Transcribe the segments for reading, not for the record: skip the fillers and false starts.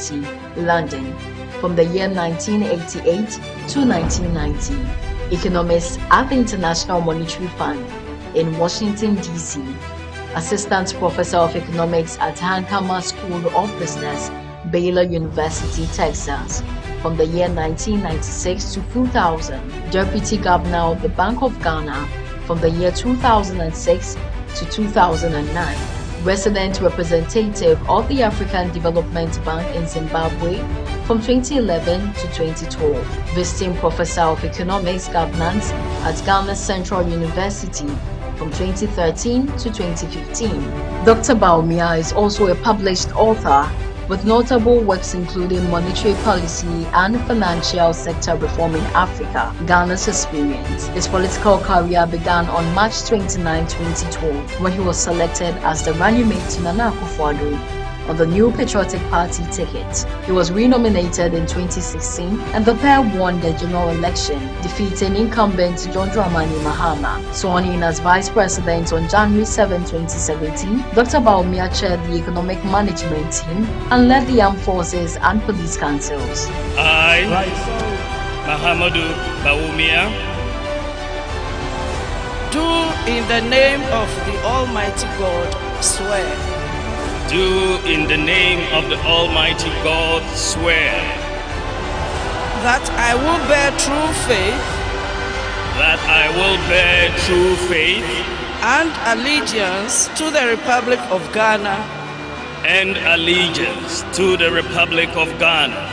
Society, London, from the year 1988 to 1990. Economist at the International Monetary Fund in Washington, D.C. Assistant Professor of Economics at Hankamer School of Business, Baylor University, Texas, from the year 1996 to 2000. Deputy Governor of the Bank of Ghana from the year 2006 to 2009. Resident Representative of the African Development Bank in Zimbabwe from 2011 to 2012. Visiting Professor of Economics Governance at Ghana Central University from 2013 to 2015. Dr. Bawumia is also a published author with notable works including Monetary Policy and Financial Sector Reform in Africa, Ghana's Experience. His political career began on March 29, 2012, when he was selected as the running mate to Nana Akufo-Addo on the New Patriotic Party ticket. He was renominated in 2016 and the pair won the general election, defeating incumbent John Dramani Mahama. Sworn in as Vice President on January 7, 2017, Dr. Bawumia chaired the Economic Management Team and led the Armed Forces and Police Councils. I, Mahamadou Bawumia, do in the name of the Almighty God swear. Do in the name of the Almighty God swear that I will bear true faith, that I will bear true faith and allegiance to the Republic of Ghana, and allegiance to the Republic of Ghana,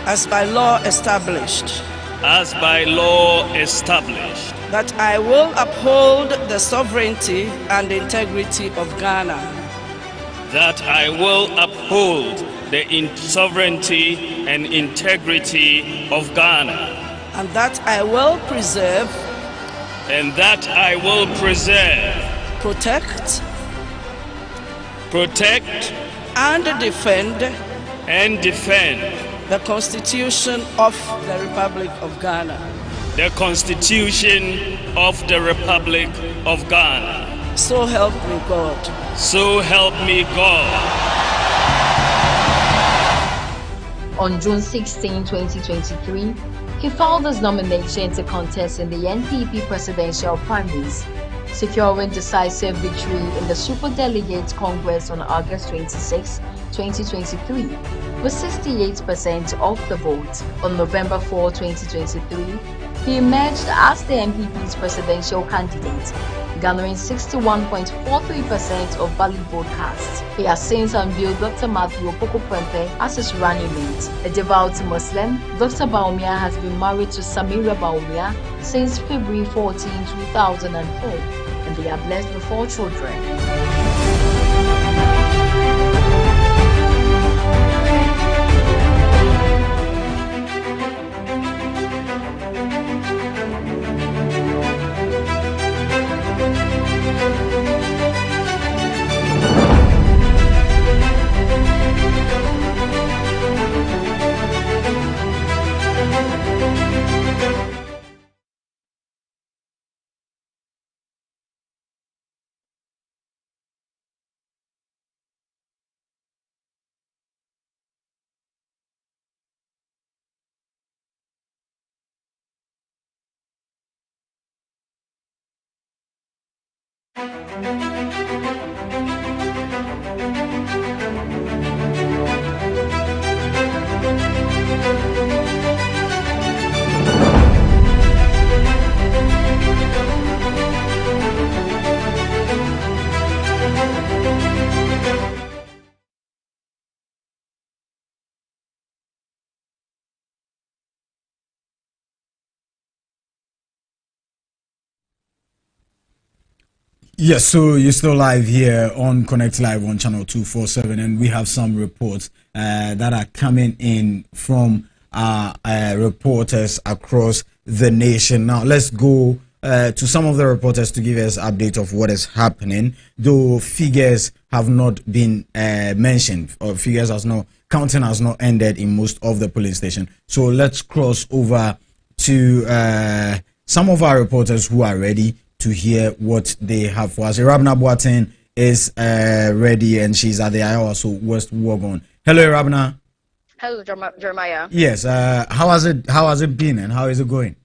as by law established, as by law established, that I will uphold the sovereignty and integrity of Ghana, that I will uphold the sovereignty and integrity of Ghana, and that I will preserve, protect, and defend the Constitution of the Republic of Ghana. The Constitution of the Republic of Ghana. So help me God. So help me God. On June 16, 2023, he filed his nomination to contest in the NPP presidential primaries, securing decisive victory in the Superdelegate Congress on August 26, 2023, with 68% of the vote. On November 4, 2023, he emerged as the NPP's presidential candidate, garnering 61.43% of valid vote cast. He has since unveiled Dr. Matthew Opoku-Prempeh as his running mate. A devout Muslim, Dr. Bawumia has been married to Samira Bawumia since February 14, 2004, and they are blessed with 4 children. Yes, so you're still live here on Connect Live on channel 247, and we have some reports that are coming in from reporters across the nation. Now, let's go to some of the reporters to give us update of what is happening, though figures have not been mentioned, or counting has not ended in most of the polling stations. So let's cross over to some of our reporters who are ready to hear what they have for us. Rabna Boateng is ready, and she's at the Iowa West Wagon. Hello, Rabna. Hello, Jeremiah. Yes. How has it been, and how is it going?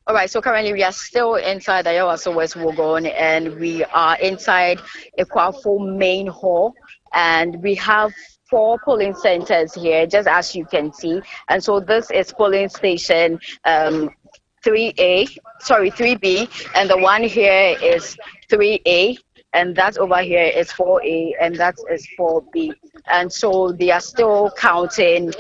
All right, so currently we are still inside the Yawaso West Wogon, and we are inside Ekwafo main hall, and we have 4 polling centers here, just as you can see. And so this is polling station 3B, and the one here is 3A, and that over here is 4A, and that is 4B. And so they are still counting.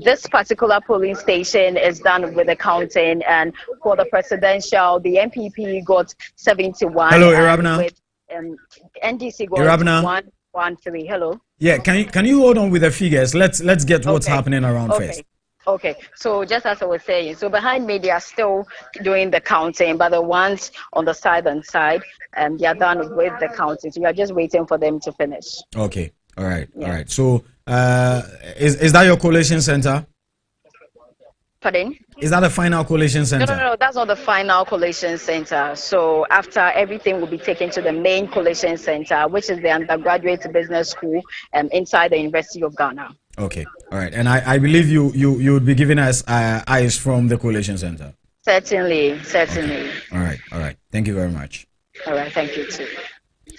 This particular polling station is done with the counting, and for the presidential, the MPP got 71. Hello, Irabna. With NDC got Irabna. 113. Hello. Yeah, can you hold on with the figures? Let's get what's happening around first. Okay, so just as I was saying, so behind me they are still doing the counting, but the ones on the southern side, they are done with the counting. So you are just waiting for them to finish. Okay, all right, yeah. All right. So is that your collation center? Pardon? Is that the final collation center? No, that's not the final collation center. So after everything will be taken to the main collation center, which is the undergraduate business school inside the University of Ghana. Okay, all right. And I believe you would be giving us eyes from the collation center. Certainly. Okay. All right. Thank you very much. All right, thank you too.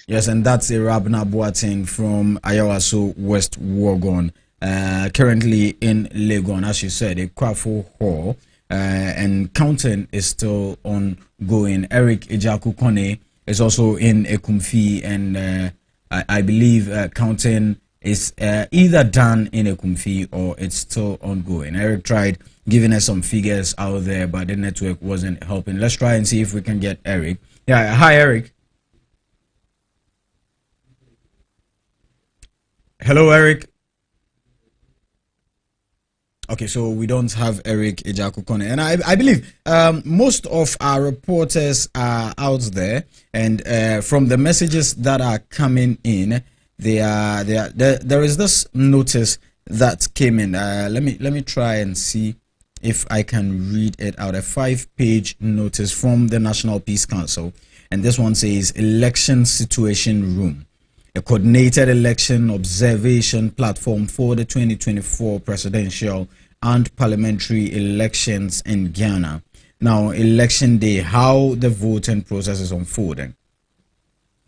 Yes, and that's Irabna Boateng from Ayawaso West Wogon. Currently in Legon, as you said, a Kwafo Hall, and counting is still ongoing. Eric Ejaku Kone is also in Ekumfi, and I believe counting is either done in Ekumfi or it's still ongoing. Eric tried giving us some figures out there, but the network wasn't helping. Let's try and see if we can get Eric. Yeah, hi, Eric. Hello, Eric. Okay, so we don't have Eric Ejakukone, and I believe most of our reporters are out there, and from the messages that are coming in, there is this notice that came in. Let me try and see if I can read it out. A 5-page notice from the National Peace Council, and this one says election situation room. A coordinated election observation platform for the 2024 presidential and parliamentary elections in Ghana. Now, election day, how the voting process is unfolding.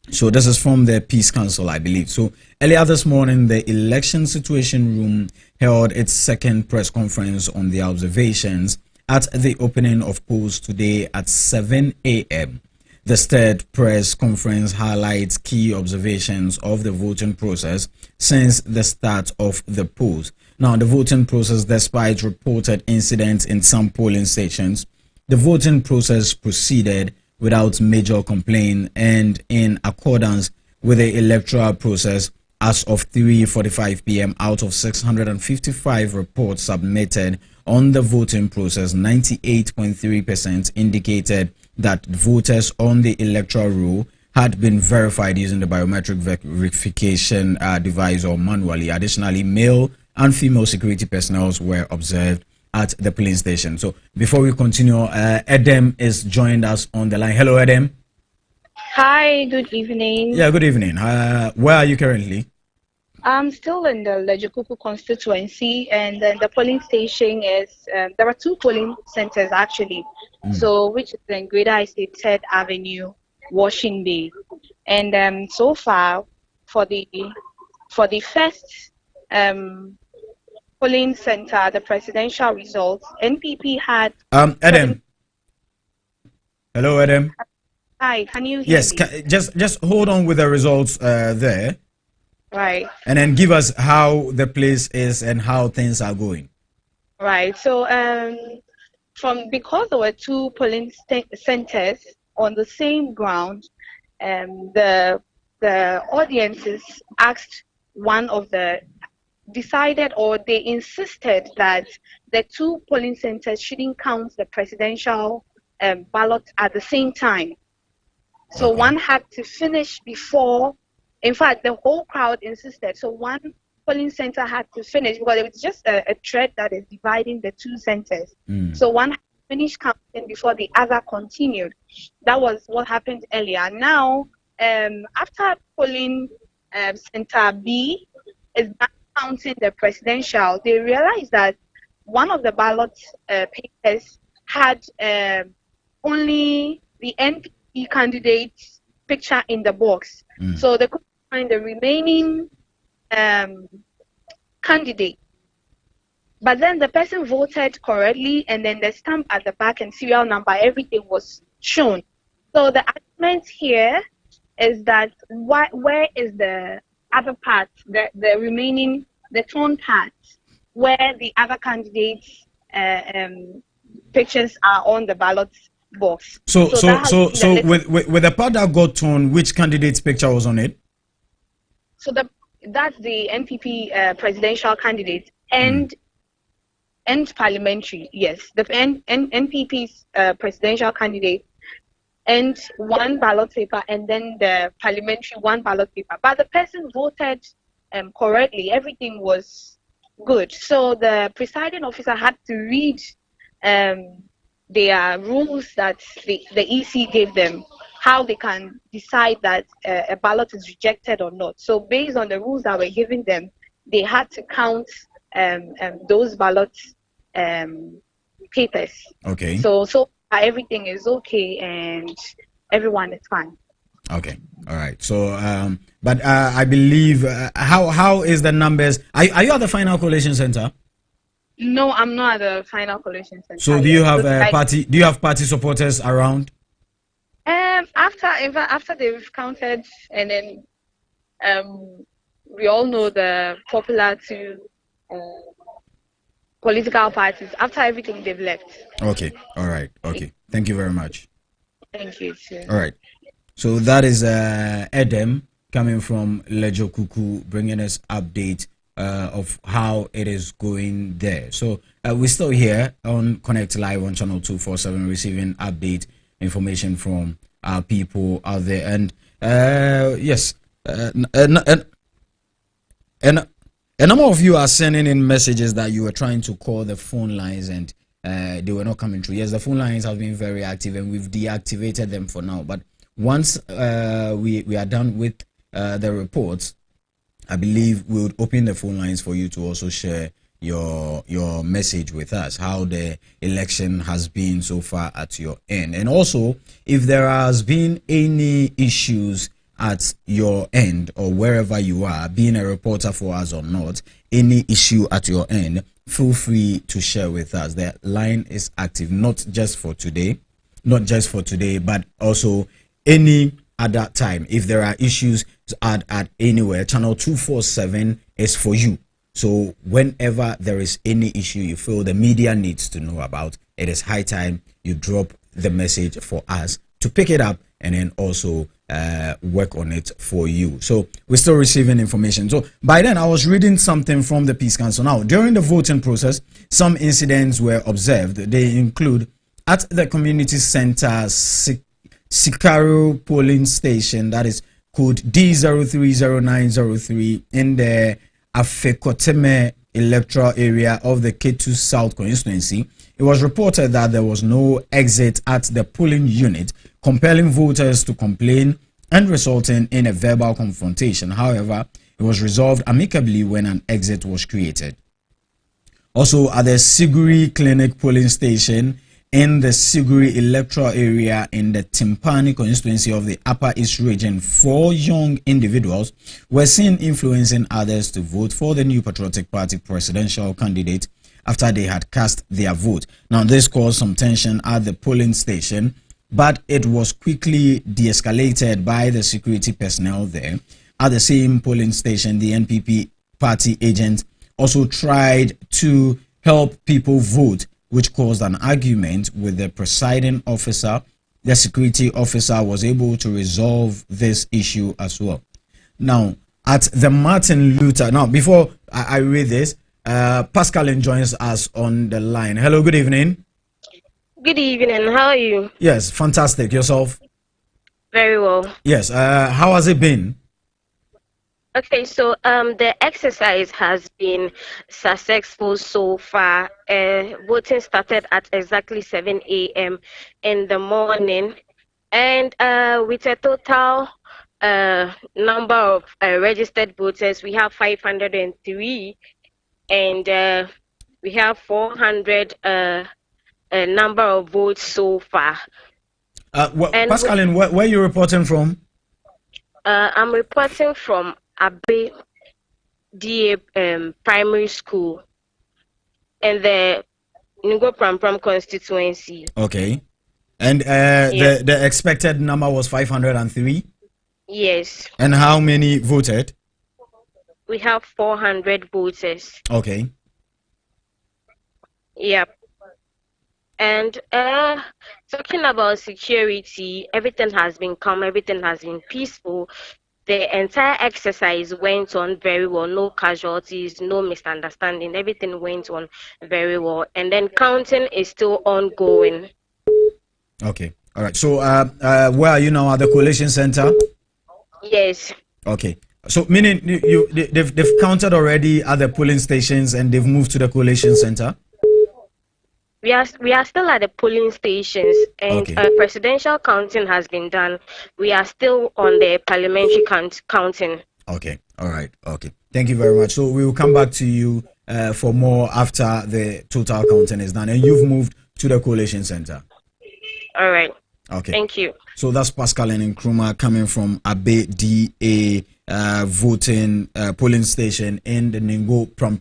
So this is from the Peace Council, I believe. So earlier this morning, the election situation room held its second press conference on the observations at the opening of polls today at 7 a.m. The third press conference highlights key observations of the voting process since the start of the polls. Now, the voting process, despite reported incidents in some polling stations, the voting process proceeded without major complaint and in accordance with the electoral process. As of 3:45 p.m., out of 655 reports submitted on the voting process, 98.3% indicated that voters on the electoral roll had been verified using the biometric verification device or manually. Additionally, male and female security personnel were observed at the polling station. So before we continue, Edem is joined us on the line. Hello, Edem. Hi, good evening. Yeah, good evening. Where are you currently? I'm still in the Lejikuku constituency, and then the polling station is, there are 2 polling centers actually, so which is in Greater High State 3rd Avenue, Washington Bay. And so far, for the first polling center, the presidential results, NPP had... Edem. Hello, Edem. Hi, can you hear me? Yes, just hold on with the results there. Right. And then give us how the place is and how things are going. Right. So because there were 2 polling centers on the same ground, the audiences asked decided, or they insisted that the 2 polling centers shouldn't count the presidential ballot at the same time. So one had to finish before. In fact, the whole crowd insisted. So one polling center had to finish because it was just a thread that is dividing the 2 centers. So one had to finish counting before the other continued. That was what happened earlier. Now, after polling center B is done counting the presidential, they realized that one of the ballot papers had only the NPP candidate's picture in the box. So they couldn't find the remaining candidate. But then the person voted correctly, and then the stamp at the back and serial number, everything was shown. So the argument here is that where is the other part, the remaining, the torn part, where the other candidates' pictures are on the ballot box. So with the part that got torn, which candidate's picture was on it? So that's the NPP presidential candidate and parliamentary. Yes, the NPP's presidential candidate and one ballot paper, and then the parliamentary one ballot paper. But the person voted correctly. Everything was good. So the presiding officer had to read their rules that the EC gave them, how they can decide that a ballot is rejected or not. So based on the rules that were given them, they had to count those ballot papers. Okay. So everything is okay and everyone is fine. Okay. All right. So, but I believe how is the numbers? Are you at the final collation center? No, I'm not at the final collation center. So, do you have party? Do you have party supporters around? After they've counted, and then we all know the popular two political parties. After everything, they've left. Okay. All right. Okay. Thank you very much. Thank you too. All right. So that is Edem coming from Lejo Kuku, bringing us update of how it is going there. So we're still here on Connect Live on channel 247, receiving update information from our people out there. And yes, and a number of you are sending in messages that you were trying to call the phone lines and they were not coming through. Yes, the phone lines have been very active and we've deactivated them for now. But once we are done with the reports, I believe we would open the phone lines for you to also share your message with us, how the election has been so far at your end. And also, if there has been any issues at your end or wherever you are, being a reporter for us or not, any issue at your end, feel free to share with us. The line is active, not just for today, but also any other time. If there are issues at anywhere, channel 247 is for you. So whenever there is any issue you feel the media needs to know about, it is high time you drop the message for us to pick it up and then also work on it for you. So we're still receiving information. So by then I was reading something from the Peace Council. Now, during the voting process, some incidents were observed. They include at the community center Sikaro polling station, that is code D030903 in the Afekoteme electoral area of the K2 South constituency. It was reported that there was no exit at the polling unit, compelling voters to complain and resulting in a verbal confrontation. However, it was resolved amicably when an exit was created. Also, at the Siguri Clinic polling station in the Siguri electoral area in the Timpani constituency of the Upper East region, 4 young individuals were seen influencing others to vote for the New Patriotic Party presidential candidate after they had cast their vote. Now, this caused some tension at the polling station, but it was quickly de-escalated by the security personnel there. At the same polling station, the NPP party agent also tried to help people vote, which caused an argument with the presiding officer. The security officer was able to resolve this issue as well. Now, at the Martin Luther, now before I read this, Pascal joins us on the line. Hello, good evening. Good evening. How are you? Yes, fantastic. Yourself? Very well. Yes. How has it been? Okay, so the exercise has been successful so far. Voting started at exactly 7 a.m. in the morning, and with a total number of registered voters, we have 503, and we have 400 number of votes so far. Pascaline, where are you reporting from? I'm reporting from Abe DA Primary School and the Ningo Pram constituency. Okay. And the expected number was 503? Yes. And how many voted? We have 400 voters. Okay. Yep. And talking about security, everything has been calm, everything has been peaceful. The entire exercise went on very well, no casualties, no misunderstanding, everything went on very well. And then counting is still ongoing. Okay, all right. So where are you now, at the collation center? Yes. Okay, so meaning they've counted already at the polling stations and they've moved to the collation center? We are still at the polling stations, and presidential counting has been done. We are still on the parliamentary counting. Okay, all right, okay. Thank you very much. So we will come back to you for more after the total counting is done, and you've moved to the collation center. All right. Okay. Thank you. So that's Pascaline Nkrumah coming from Abe DA voting polling station in the Ningo Pram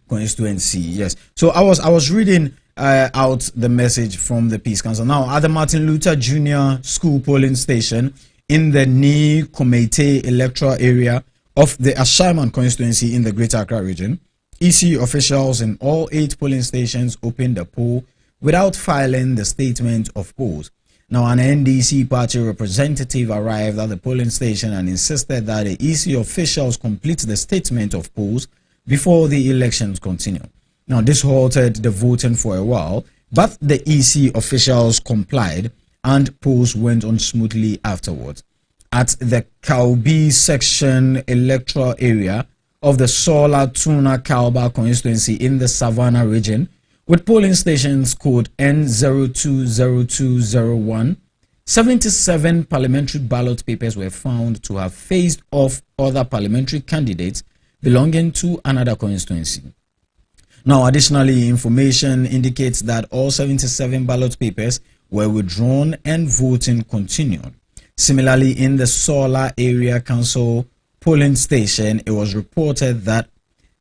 constituency. Yes. So I was reading out the message from the Peace Council. Now, at the Martin Luther Jr. School polling station in the Ni Komete electoral area of the Ashaiman constituency in the Greater Accra region, EC officials in all 8 polling stations opened the poll without filing the statement of polls. Now, an NDC party representative arrived at the polling station and insisted that the EC officials complete the statement of polls before the elections continue. Now, this halted the voting for a while, but the EC officials complied and polls went on smoothly afterwards. At the Kaubi section electoral area of the Sola Tuna Kalba constituency in the Savannah region, with polling stations code N020201, 77 parliamentary ballot papers were found to have phased off other parliamentary candidates belonging to another constituency. Now, additionally, information indicates that all 77 ballot papers were withdrawn and voting continued. Similarly, in the Sola Area Council polling station, it was reported that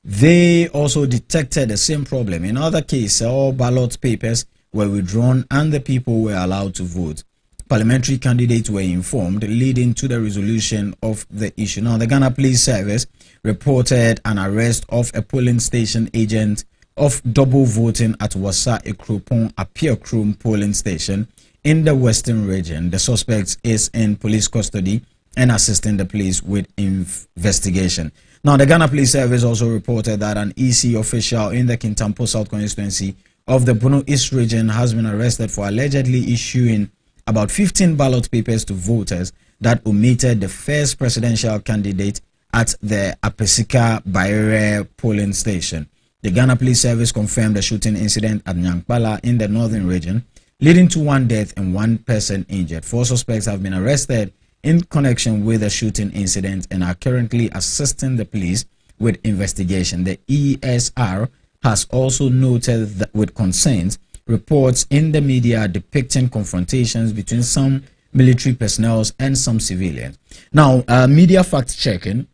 they also detected the same problem. In other cases, all ballot papers were withdrawn and the people were allowed to vote. Parliamentary candidates were informed, leading to the resolution of the issue. Now, the Ghana Police Service reported an arrest of a polling station agent of double voting at Wasa Ekropon Appear Krum polling station in the Western region. The suspect is in police custody and assisting the police with investigation. Now, the Ghana Police Service also reported that an EC official in the Kintampo South constituency of the Bono East region has been arrested for allegedly issuing about 15 ballot papers to voters that omitted the first presidential candidate at the Apesika Baire polling station. The Ghana Police Service confirmed the shooting incident at Nyankpala in the northern region, leading to 1 death and 1 person injured. 4 suspects have been arrested in connection with the shooting incident and are currently assisting the police with investigation. The ESR has also noted that with concerns reports in the media depicting confrontations between some military personnel and some civilians. Now, media fact checking,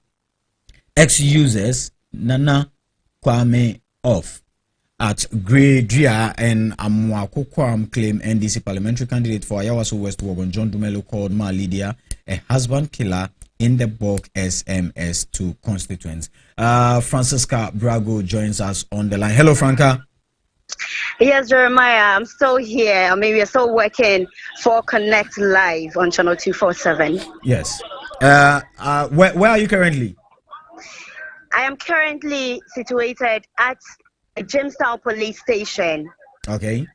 ex-users Nana Kwame off at Grey Dria and Amwakokwam claim NDC parliamentary candidate for Ayawaso West Wagon John Dumelo called Ma Lydia a husband killer in the bulk SMS2 constituents. Francisca Brago joins us on the line. Hello, Franca. Yes, Jeremiah, I'm still here. I mean, we're still working for Connect Live on Channel 247. Yes. Where are you currently? I am currently situated at Jamestown Police Station. Okay.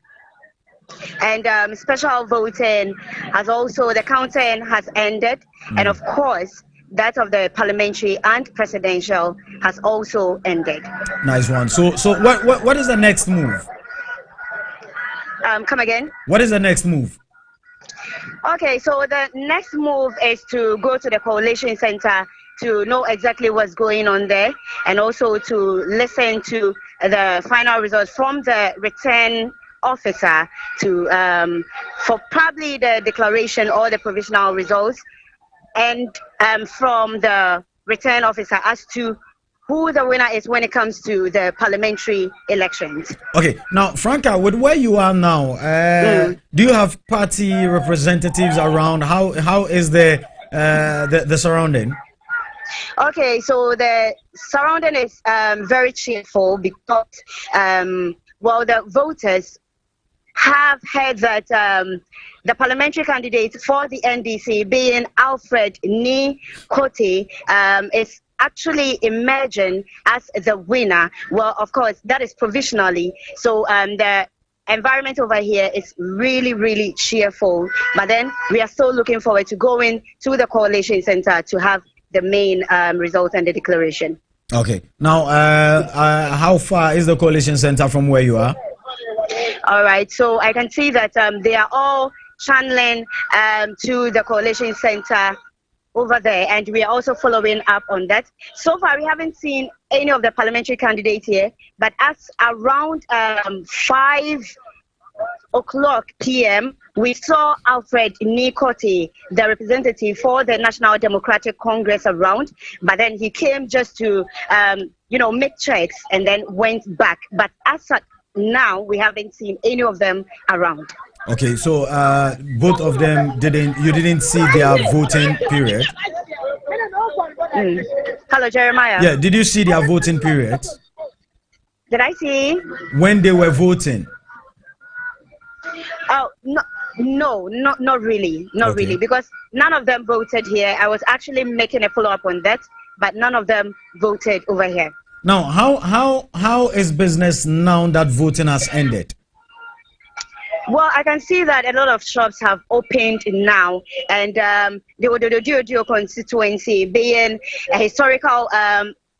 And special voting has also, the counting has ended. And of course, that of the parliamentary and presidential has also ended. Nice one. So what is the next move? Come again? What is the next move? Okay, so the next move is to go to the coalition center to know exactly what's going on there, and also to listen to the final results from the return officer to for probably the declaration or the provisional results, and from the return officer as to who the winner is when it comes to the parliamentary elections. Okay, now Franca, with where you are now, do you have party representatives around? How is the surrounding? Okay, so the surrounding is very cheerful because well, the voters have heard that the parliamentary candidate for the NDC, being Alfred Ni Kote, is actually emerging as the winner. Well, of course, that is provisionally. So the environment over here is really cheerful. But then we are still looking forward to going to the coalition center to have the main results and the declaration. Okay. Now, how far is the coalition center from where you are? All right. So I can see that they are all channeling to the coalition center over there, and we are also following up on that. So far, we haven't seen any of the parliamentary candidates here, but as around 5 o'clock p.m., we saw Alfred Nikote, the representative for the National Democratic Congress, around, but then he came just to, make checks and then went back. But as of now, we haven't seen any of them around. Okay, so both of them you didn't see their voting period? Hello, Jeremiah. Yeah, did you see their voting period? Did I see? When they were voting? Oh, no, not really. Not really, because none of them voted here. I was actually making a follow-up on that, but none of them voted over here. Now, how is business now that voting has ended? Well, I can see that a lot of shops have opened now, and the Ododo constituency being a historical,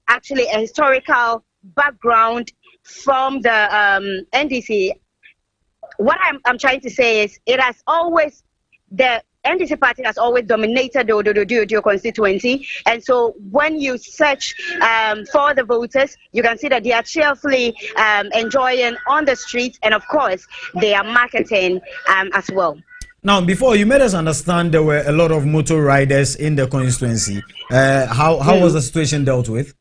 actually a historical background from the NDC. What I'm trying to say is it has always, the NDC party has always dominated the Ododo constituency, and so when you search for the voters, you can see that they are cheerfully enjoying on the streets, and of course they are marketing as well. Now, before, you made us understand there were a lot of motor riders in the constituency. How was the situation dealt with?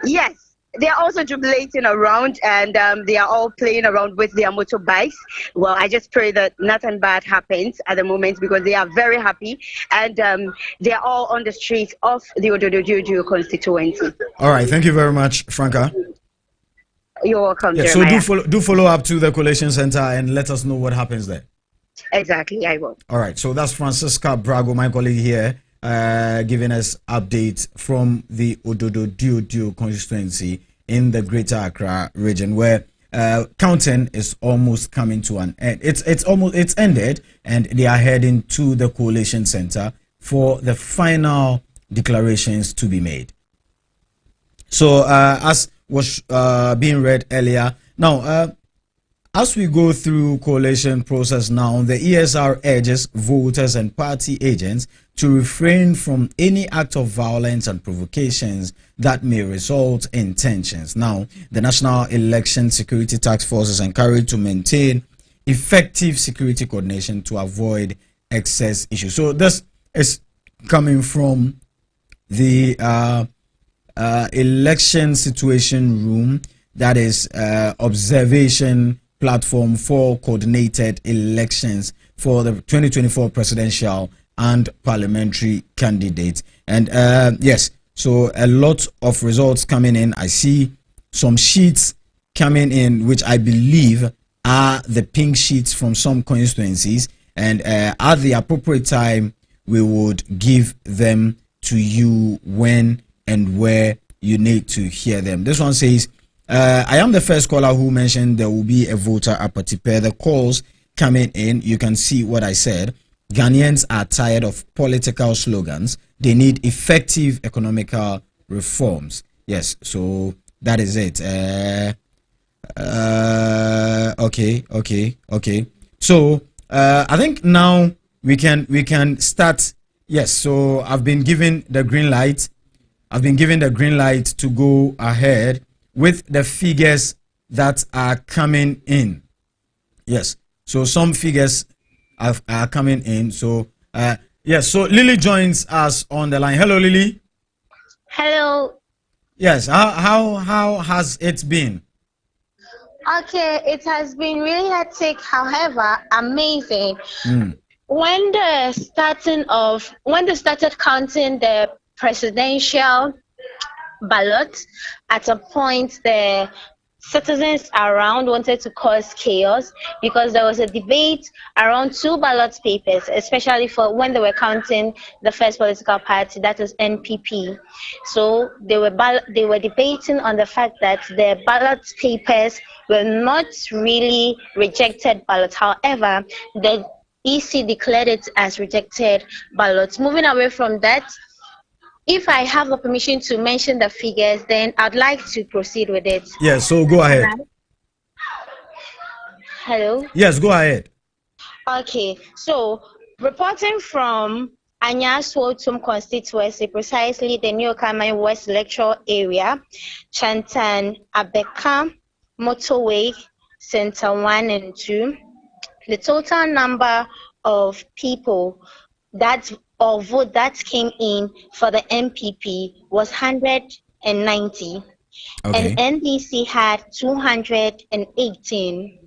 Yes. They are also jubilating around, and they are all playing around with their motorbikes. Well, I just pray that nothing bad happens at the moment, because they are very happy, and they are all on the streets of the Ododo constituency. All right, thank you very much, Franca. You're welcome, yeah, Jeremiah. So do follow up to the coalition center and let us know what happens there. Exactly, I will. All right, so that's Francisca Brago, my colleague here, giving us updates from the Ododo constituency in the Greater Accra region, where counting is almost coming to an end. It's ended, and they are heading to the coalition center for the final declarations to be made. So as was being read earlier, now as we go through coalition process now, the ESR urges voters and party agents to refrain from any act of violence and provocations that may result in tensions. Now, the National Election Security Task Force is encouraged to maintain effective security coordination to avoid excess issues. So this is coming from the election situation room, that is observation platform for coordinated elections for the 2024 presidential and parliamentary candidates. And yes, so a lot of results coming in. I see some sheets coming in, which I believe are the pink sheets from some constituencies, and at the appropriate time we would give them to you when and where you need to hear them. This one says, I am the first caller who mentioned there will be a voter apathy. Per the calls coming in, you can see what I said. Ghanaians are tired of political slogans. They need effective economical reforms. Yes, so that is it. Okay. So I think now we can start. Yes, so I've been given the green light. I've been given the green light to go ahead with the figures that are coming in. Yes, so some figures are coming in. So yes, so Lily joins us on the line. Hello, Lily. Hello. Yes, how has it been? Okay, it has been really hectic, however, amazing. When they started counting the presidential ballot, at a point the citizens around wanted to cause chaos because there was a debate around 2 ballot papers, especially for when they were counting the first political party, that is NPP. So they were debating on the fact that the ballot papers were not really rejected ballots. However, the EC declared it as rejected ballots. Moving away from that, if I have the permission to mention the figures, then I'd like to proceed with it. Yes, so go ahead. Hello? Yes, go ahead. Okay, so reporting from Anyaswotum constituency, precisely the New Kamen West electoral area, Chantan Abeka, Motorway, Center 1 and 2, the total number of people or vote that came in for the MPP was 190. Okay. And NDC had 218.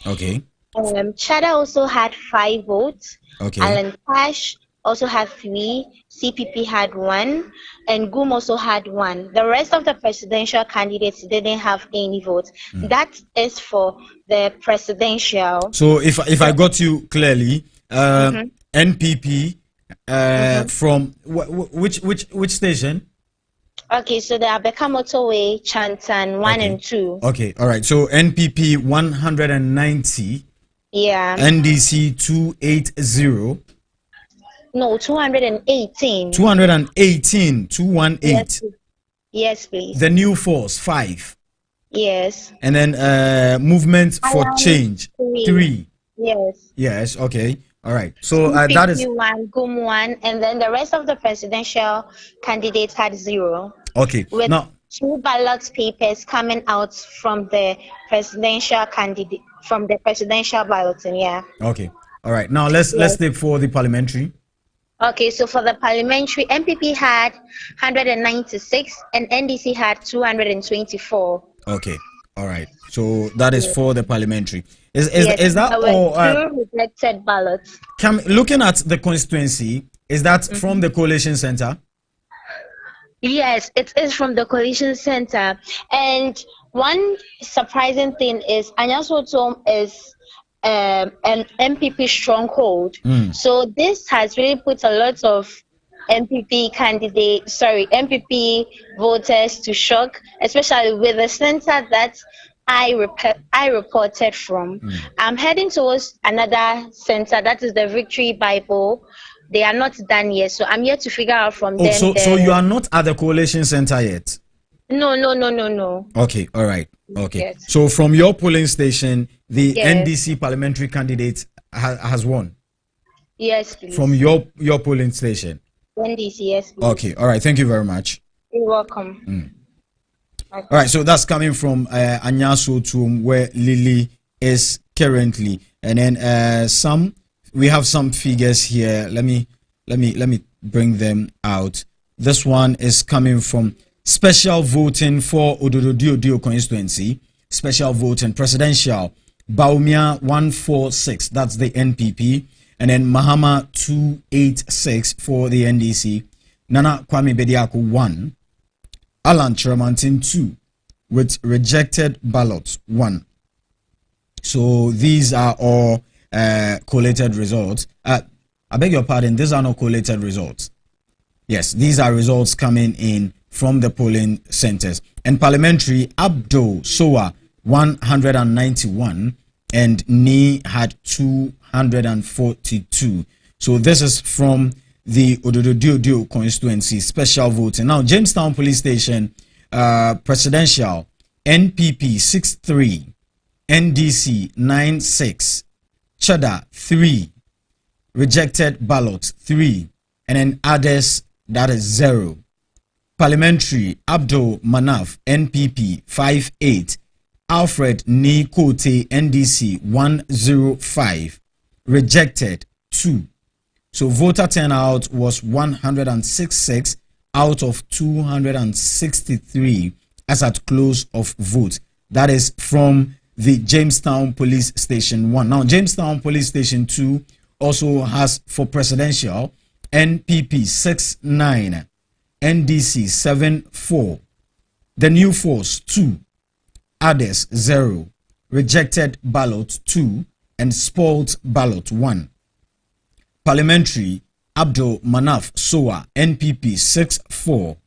Okay. Chada also had 5 votes. Okay. Alan Cash also had 3. CPP had 1. And GUM also had 1. The rest of the presidential candidates didn't have any votes. That is for the presidential. So if I got you clearly, NPP from which station? Okay, so the Abeka Motorway, Chantan 1 and 2. Okay, all right. So NPP 190. Yeah. NDC 280. No, 218. 218. 218. Yes, please. The New Force 5. Yes. And then Movement for Change 3. Yes. Yes. Okay. All right. So that is 1, GUM 1, and then the rest of the presidential candidates had 0. Okay. With now 2 ballot papers coming out from the presidential candidate from the presidential balloting. Yeah. Okay. All right. Now let's take for the parliamentary. Okay, so for the parliamentary, MPP had 196 and NDC had 224. Okay. All right. So that is for the parliamentary. Is that all? 2 rejected ballots. Looking at the constituency, is that from the coalition center? Yes, it is from the coalition center. And one surprising thing is Anyaswotum is an MPP stronghold. So this has really put a lot of MPP voters to shock, especially with the center that I reported from. I'm heading towards another center, that is the Victory Bible. They are not done yet, so I'm yet to figure out from them. So you are not at the coalition center yet? No. Okay, all right. Okay. Yes. So from your polling station, the NDC parliamentary candidate has won? Yes, please. From your polling station? NDC, yes, please. Okay, all right. Thank you very much. You're welcome. Okay. All right, so that's coming from Anyaswotum, where Lily is currently. And then we have some figures here. Let me bring them out. This one is coming from special voting for Ododo constituency. Special voting presidential Baumia 146, that's the NPP, and then Mahama 286 for the NDC. Nana Kwame Bediako 1, Alan Tremantin 2, with rejected ballots 1. So these are all collated results. I beg your pardon, these are not collated results. Yes, these are results coming in from the polling centers. And parliamentary, Abdo Soa 191 and Ni had 242. So this is from the Ododo constituency special voting. Now Jamestown Police Station presidential NPP 63, NDC 96, Cheddar 3, rejected ballot 3, and then others, that is 0. Parliamentary, Abdul Manaf NPP 58, Alfred Nikote NDC 105, rejected 2. So voter turnout was 166 out of 263 as at close of vote. That is from the Jamestown Police Station 1. Now, Jamestown Police Station 2 also has for presidential NPP 69, NDC 74, the new force 2, others 0, rejected ballot 2, and spoiled ballot 1. Parliamentary, Abdul Manaf Soa NPP 64,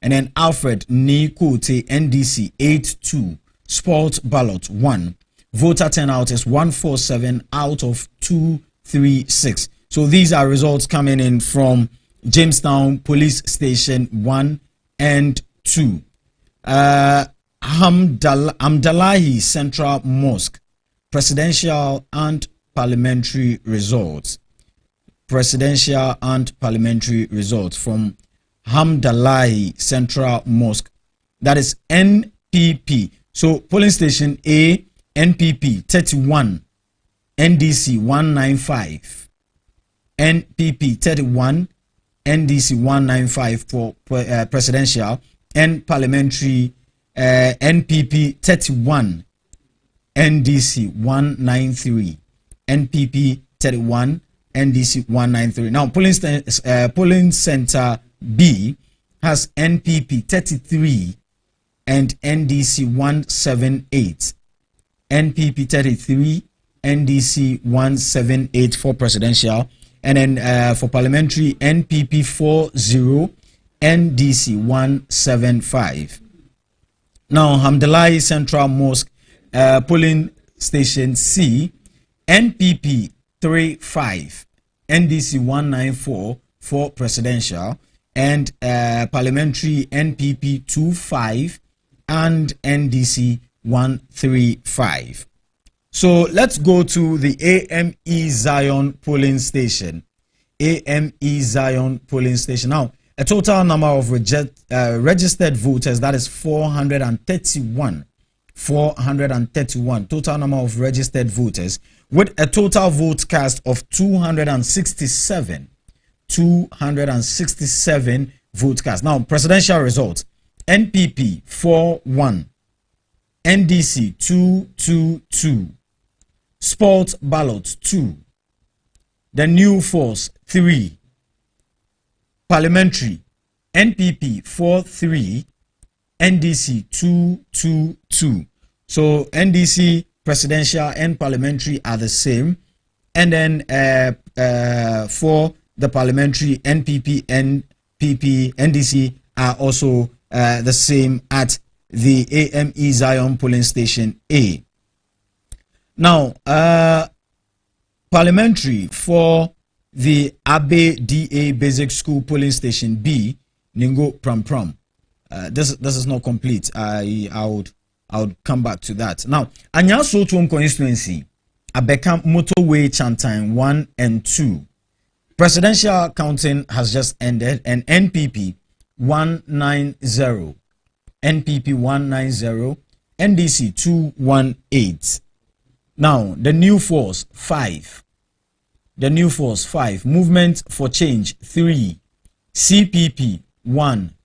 and then Alfred Nikote NDC 82, spoiled ballot 1. Voter turnout is 147 out of 236. So these are results coming in from Jamestown Police Station 1 and 2. Hamdalahi Central Mosque, presidential and parliamentary results. Presidential and parliamentary results from Hamdalahi Central Mosque. That is NPP. So polling station A, NPP 31, NDC 195. NPP 31, NDC 195 for presidential, and parliamentary NPP 31, NDC 193. NPP 31, NDC 193. Now, polling center B has NPP 33 and NDC 178. NPP 33, NDC 178 for presidential, and then for parliamentary NPP 40, NDC 175. Now, Hamdalahi Central Mosque polling station C, NPP 35, NDC 194 for presidential, and parliamentary NPP 25 and NDC 135. So let's go to the AME Zion polling station. AME Zion polling station. Now, a total number of registered voters, that is 431. 431. Total number of registered voters with a total vote cast of 267. 267 vote cast. Now, presidential results. NPP 41. NDC 222. Spoiled ballot 2. The new force 3. Parliamentary NPP 43. NDC 222. So NDC presidential and parliamentary are the same, and then for the parliamentary NPP, NPP, NDC are also the same at the AME Zion polling station A. Now, parliamentary for the Abe DA Basic School polling station B, Ningo Pram Pram. This is not complete. I would come back to that. Now, Anyaso Tuom constituency, Abeka Motorway Chantain 1 and 2. Presidential counting has just ended, and NPP 190, NPP 190, NDC 218. Now, the new force 5. The new force 5. Movement for Change 3. CPP 1.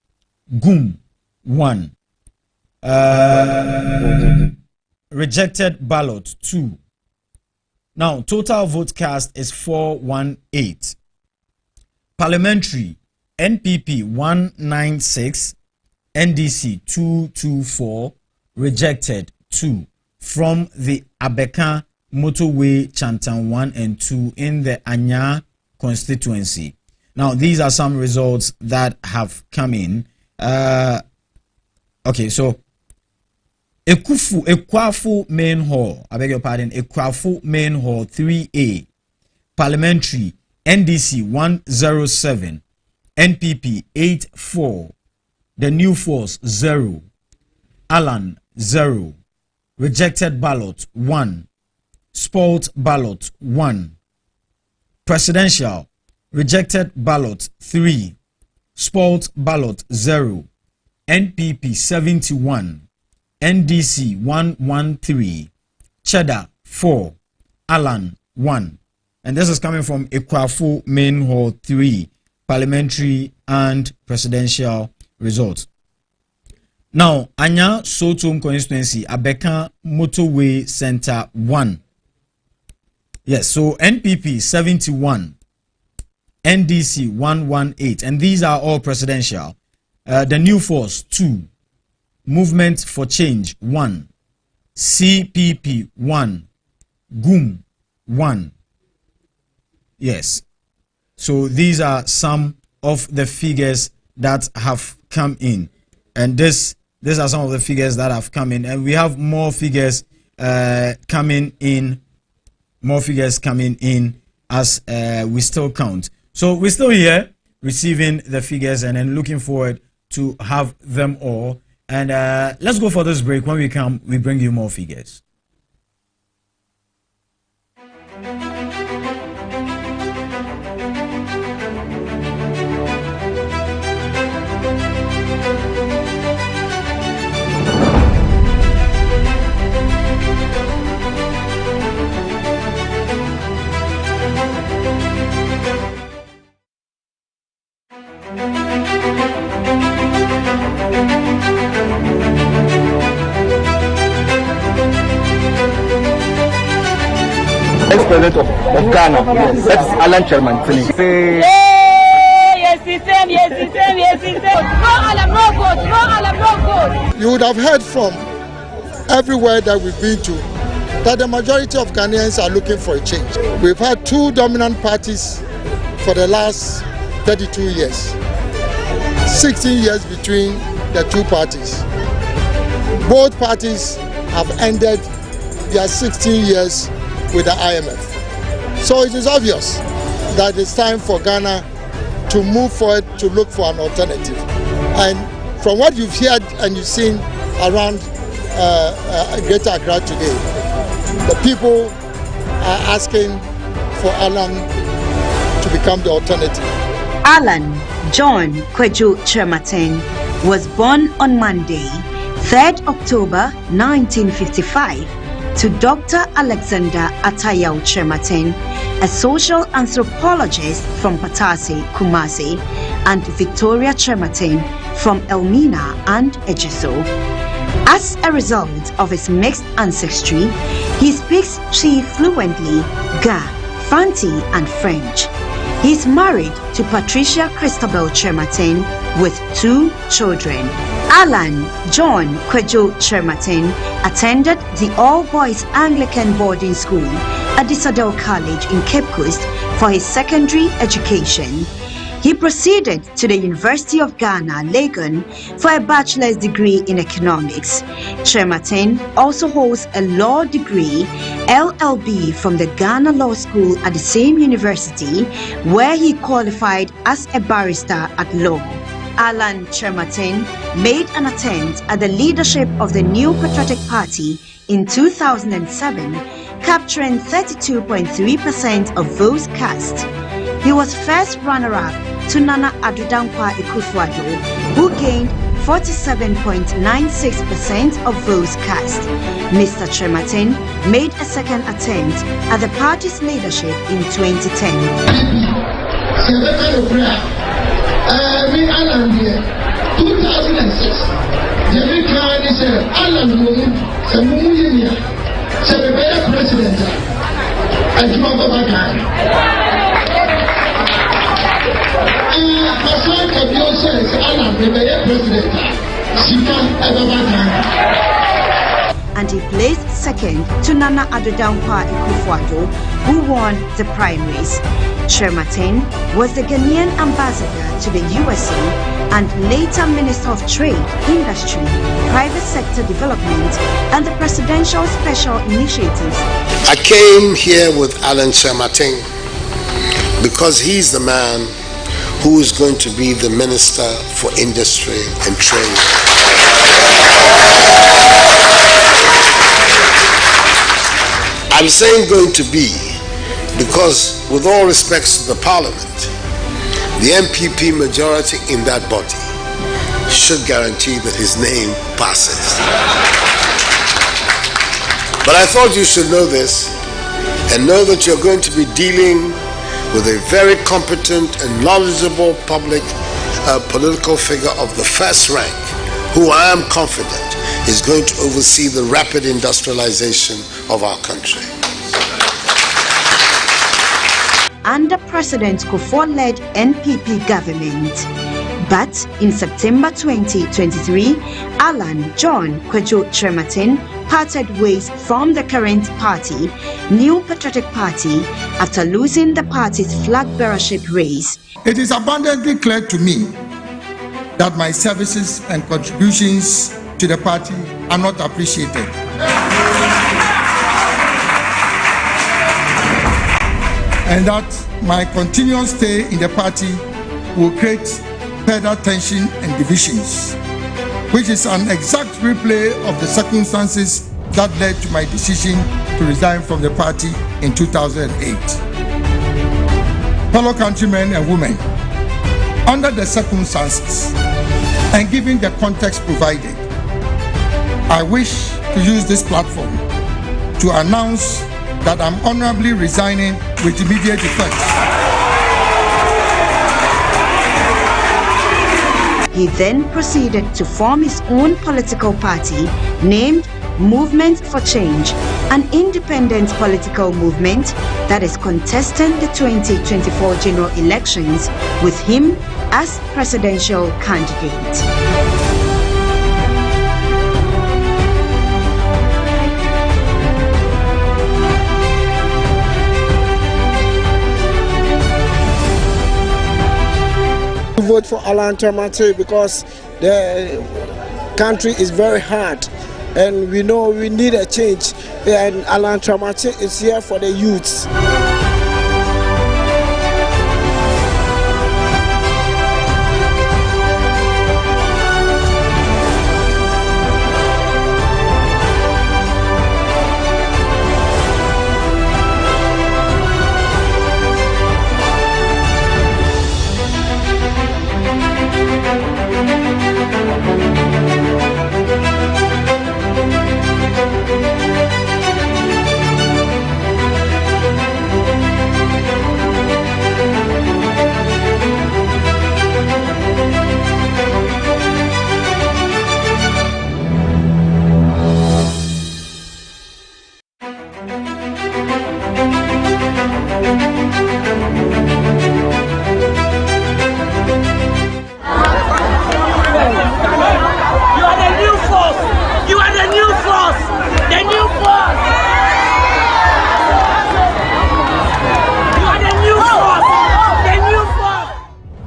GUM 1. Rejected ballot 2. Now, total vote cast is 418. Parliamentary NPP 196, NDC 224, rejected 2 from the Abeka Motorway Chantan 1 and 2 in the Anya constituency. Now, these are some results that have come in. Okay, so Ekwafu Main Hall, I beg your pardon, Ekwafu Main Hall 3A, Parliamentary NDC 107, NPP 84, the new force 0, Alan 0, rejected ballot 1, spoiled ballot 1. Presidential, rejected ballot 3. Spoiled ballot 0. NPP 71. NDC 113. Cheddar 4. Alan 1. And this is coming from Ekwafo Main Hall 3. Parliamentary and presidential results. Now, Anya Sotum constituency, Abeka Motorway Center 1. Yes, so NPP 71, NDC 118, and these are all presidential. The New Force 2, Movement for Change 1, CPP 1, GUM 1. Yes. So these are some of the figures that have come in, and these are some of the figures that have come in, and we have more figures coming in. More figures coming in as we still count. So we're still here receiving the figures and then looking forward to have them all. And let's go for this break. When we come, we bring you more figures. President of Ghana, that is Alan Chairman. You would have heard from everywhere that we've been to that the majority of Ghanaians are looking for a change. We've had two dominant parties for the last 32 years, 16 years between the two parties. Both parties have ended their 16 years with the IMF. So it is obvious that it's time for Ghana to move forward to look for an alternative. And from what you've heard and you've seen around Greater Accra today, the people are asking for Alan to become the alternative. Alan John Kwejo Chermaten was born on Monday, 3rd October 1955, to Dr. Alexander Atayao Chermaten, a social anthropologist from Patase, Kumasi, and Victoria Chermaten from Elmina and Ejiso. As a result of his mixed ancestry, he speaks Twi fluently, Ga, Fanti, and French. He is married to Patricia Christabel Chermaten with 2 children. Alan John Kwejo Chermaten attended the all-boys Anglican boarding school at the Sadell College in Cape Coast for his secondary education. He proceeded to the University of Ghana, Legon, for a bachelor's degree in economics. Chermaten also holds a law degree, LLB, from the Ghana Law School at the same university, where he qualified as a barrister at law. Alan Chermaten made an attempt at the leadership of the New Patriotic Party in 2007, capturing 32.3% of votes cast. He was first runner-up to Nana Addo Dankwa Akufo-Addo, who gained 47.96% of votes cast. Mr. Chermaten made a second attempt at the party's leadership in 2010. Me Alan here, 2006. Jimmy Khan is Alan Mumu, Samuya, Sabaya President, and Jumaba Bagan. Masan Kabio says Alan, the President, Sika Ababagan. And he placed second to Nana Addo Dankwa Akufo-Addo, who won the primaries. Chermaten was the Ghanaian ambassador to the USA and later Minister of Trade, Industry, Private Sector Development, and the Presidential Special Initiatives. I came here with Alan Chermaten because he's the man who is going to be the Minister for Industry and Trade. I'm saying going to be because, with all respects to the parliament, the MPP majority in that body should guarantee that his name passes. But I thought you should know this and know that you're going to be dealing with a very competent and knowledgeable political figure of the first rank, who I am confident is going to oversee the rapid industrialization of our country. Under President Kufuor-led NPP government. But in September 2023, Alan John Kwejo Trematin parted ways from the current party, New Patriotic Party, after losing the party's flag bearership race. It is abundantly clear to me that my services and contributions to the party are not appreciated. And that my continuous stay in the party will create further tension and divisions, which is an exact replay of the circumstances that led to my decision to resign from the party in 2008. Fellow countrymen and women, under the circumstances and given the context provided, I wish to use this platform to announce that I'm honorably resigning with immediate effect. He then proceeded to form his own political party named Movement for Change, an independent political movement that is contesting the 2024 general elections with him as presidential candidate. Vote for Alan Trematin because the country is very hard and we know we need a change, and Alan Trematin is here for the youths.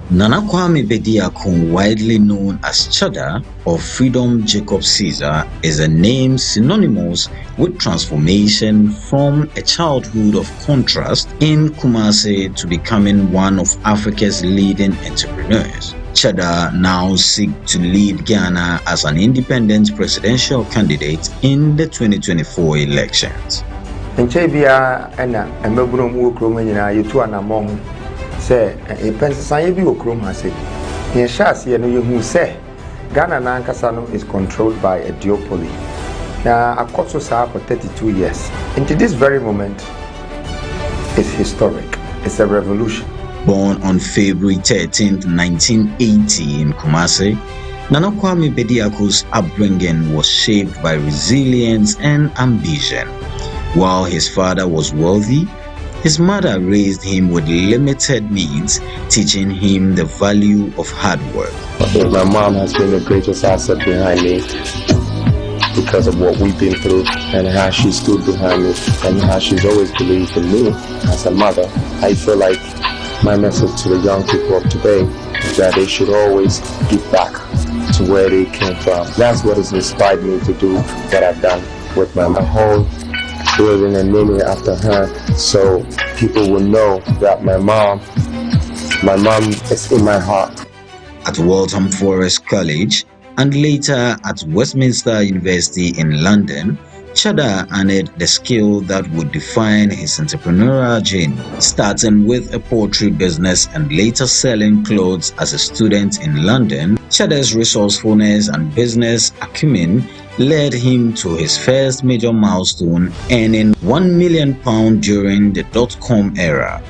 Nana Kwame Bediako, widely known as Chada or Freedom Jacob Caesar, is a name synonymous with transformation from a childhood of contrast in Kumasi to becoming one of Africa's leading entrepreneurs. Chada now seeks to lead Ghana as an independent presidential candidate in the 2024 elections. Say a pension be okromase. In Shas, you say Ghana Nankasano is controlled by a duopoly. Now, I've got so for 32 years. Into this very moment, it's historic. It's a revolution. Born on February 13, 1980 in Kumasi, Nana Kwame Bediako's upbringing was shaped by resilience and ambition. While his father was wealthy, his mother raised him with limited means, teaching him the value of hard work. I think my mom has been the greatest asset behind me because of what we've been through and how she stood behind me and how she's always believed in me as a mother. I feel like my message to the young people of today is that they should always give back to where they came from. That's what has inspired me to do what I've done with my whole building and naming it after her, so people will know that my mom is in my heart. At Waltham Forest College and later at Westminster University in London, Chada added the skill that would define his entrepreneurial journey, starting with a poultry business and later selling clothes as a student in London. Chada's resourcefulness and business acumen led him to his first major milestone, earning £1 million during the dot-com era.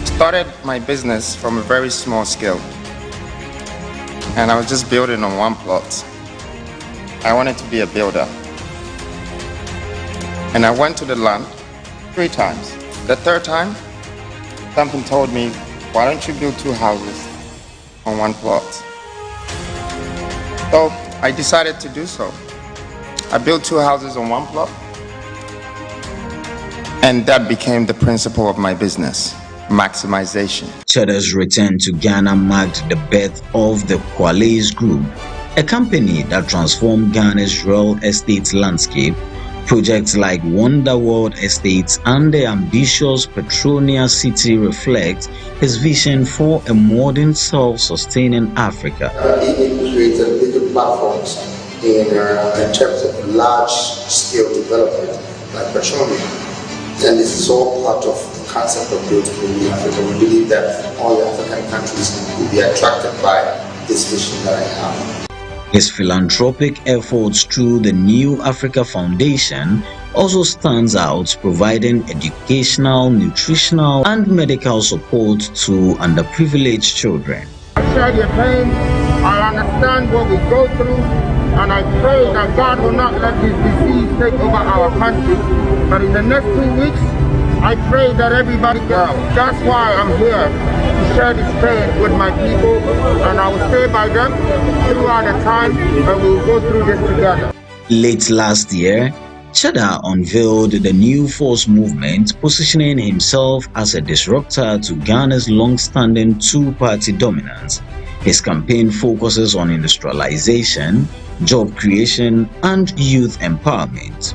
Started my business from a very small scale, and I was just building on one plot. I wanted to be a builder, and I went to the land 3 times. The 3rd time, something told me, why don't you build 2 houses on one plot? So I decided to do so. I built 2 houses on one plot, and that became the principle of my business, maximization. Chada's return to Ghana marked the birth of the Qualace Group, a company that transformed Ghana's real estate landscape. Projects like Wonder World Estates and the ambitious Petronia City reflect his vision for a modern, self-sustaining Africa. It created bigger platforms in terms of large-scale development like Petronia. And this is all part of the concept of building a new Africa. We believe that all the African countries will be attracted by this vision that I have. His philanthropic efforts through the New Africa Foundation also stands out, providing educational, nutritional, and medical support to underprivileged children. I share your pain, I understand what we go through, and I pray that God will not let this disease take over our country. But in the next 2 weeks, I pray that everybody goes. That's why I'm here, to share this pain with my people, and I will stay by them throughout the time, and we will go through this together. Late last year, Chada unveiled the New Force movement, positioning himself as a disruptor to Ghana's long-standing 2-party dominance. His campaign focuses on industrialization, job creation, and youth empowerment.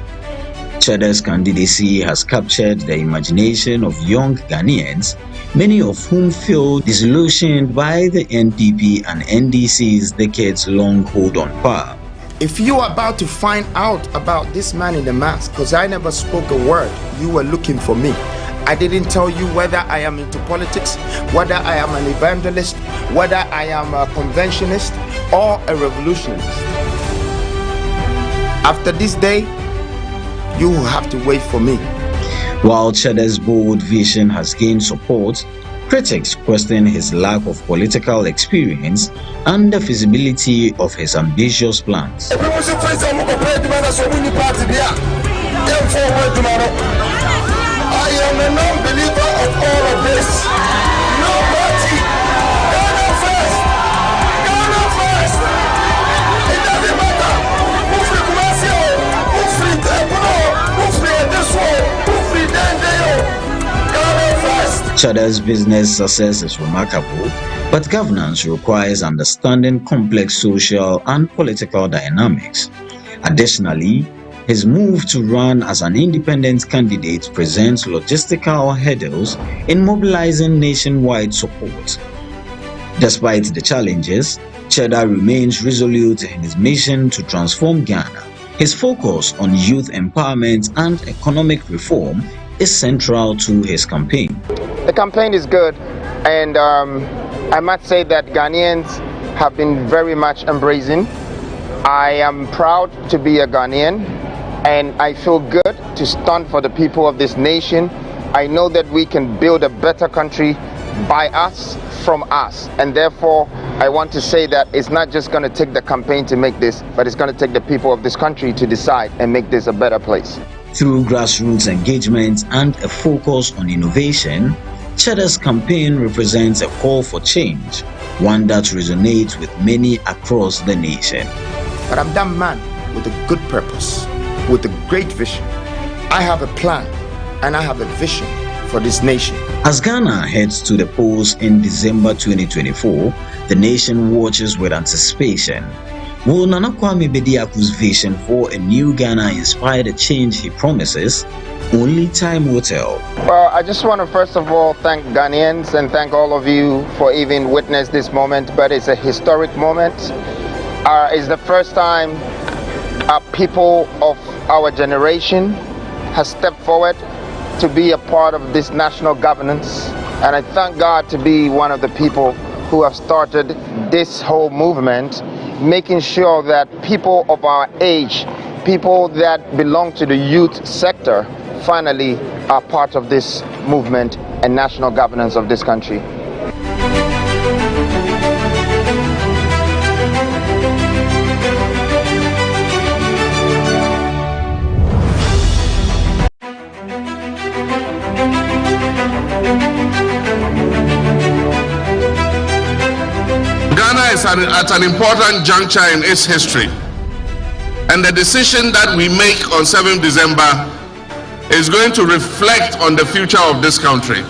Chada's candidacy has captured the imagination of young Ghanaians, many of whom feel disillusioned by the NPP and NDC's decades-long hold on power. If you are about to find out about this man in the mask, because I never spoke a word, you were looking for me. I didn't tell you whether I am into politics, whether I am an evangelist, whether I am a conventionist or a revolutionist. After this day, you will have to wait for me. While Chada's bold vision has gained support, critics question his lack of political experience and the feasibility of his ambitious plans. I am a non-believer of all of this. No party. Ghana first. Ghana first. It doesn't matter. Who free Kumasi, who free Tepuno, who free Adesuo, who free Dendeo. Ghana first. Chada's business success is remarkable, but governance requires understanding complex social and political dynamics. Additionally, his move to run as an independent candidate presents logistical hurdles in mobilizing nationwide support. Despite the challenges, Chada remains resolute in his mission to transform Ghana. His focus on youth empowerment and economic reform is central to his campaign. The campaign is good, and I must say that Ghanaians have been very much embracing. I am proud to be a Ghanaian, and I feel good to stand for the people of this nation. I know that we can build a better country by us, from us, and therefore I want to say that it's not just going to take the campaign to make this, but it's going to take the people of this country to decide and make this a better place. Through grassroots engagement and a focus on innovation, Chada's campaign represents a call for change, one that resonates with many across the nation. But I'm that man with a good purpose, with a great vision. I have a plan and I have a vision for this nation. As Ghana heads to the polls in December 2024, the nation watches with anticipation. Will Nana Kwame Bediaku's vision for a new Ghana inspire the change he promises? Only time will tell. Well, I just want to first of all thank Ghanaians and thank all of you for even witness this moment, but it's a historic moment. It's the first time people of our generation has stepped forward to be a part of this national governance. And I thank God to be one of the people who have started this whole movement, making sure that people of our age, people that belong to the youth sector, finally are part of this movement and national governance of this country. Ghana is at an important juncture in its history, and the decision that we make on 7th December is going to reflect on the future of this country.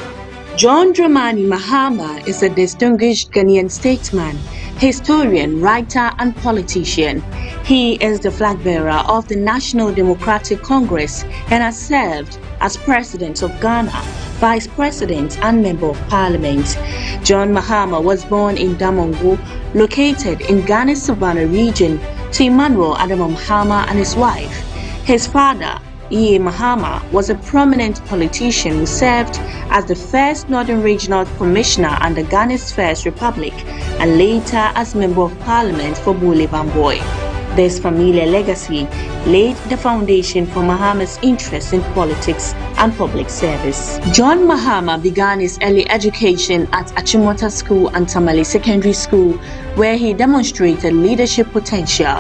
John Dramani Mahama is a distinguished Ghanaian statesman, historian, writer and politician. He is the flag bearer of the National Democratic Congress and has served as President of Ghana, Vice President and Member of Parliament. John Mahama was born in Damongo, located in Ghana's Savannah region, to Emmanuel Adama Mahama and his wife. His father, E. Mahama, was a prominent politician who served as the first Northern Regional Commissioner under Ghana's First Republic and later as Member of Parliament for Bole Bamboy. This familiar legacy laid the foundation for Mahama's interest in politics and public service. John Mahama began his early education at Achimota School and Tamale Secondary School, where he demonstrated leadership potential.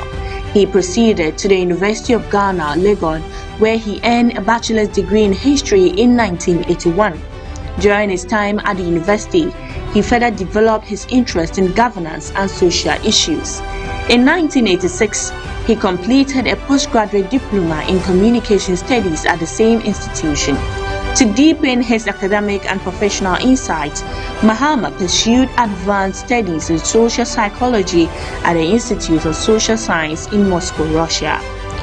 He proceeded to the University of Ghana, Legon, where he earned a bachelor's degree in history in 1981. During his time at the university, he further developed his interest in governance and social issues. In 1986, he completed a postgraduate diploma in communication studies at the same institution. To deepen his academic and professional insight, Mahama pursued advanced studies in social psychology at the Institute of Social Science in Moscow, Russia.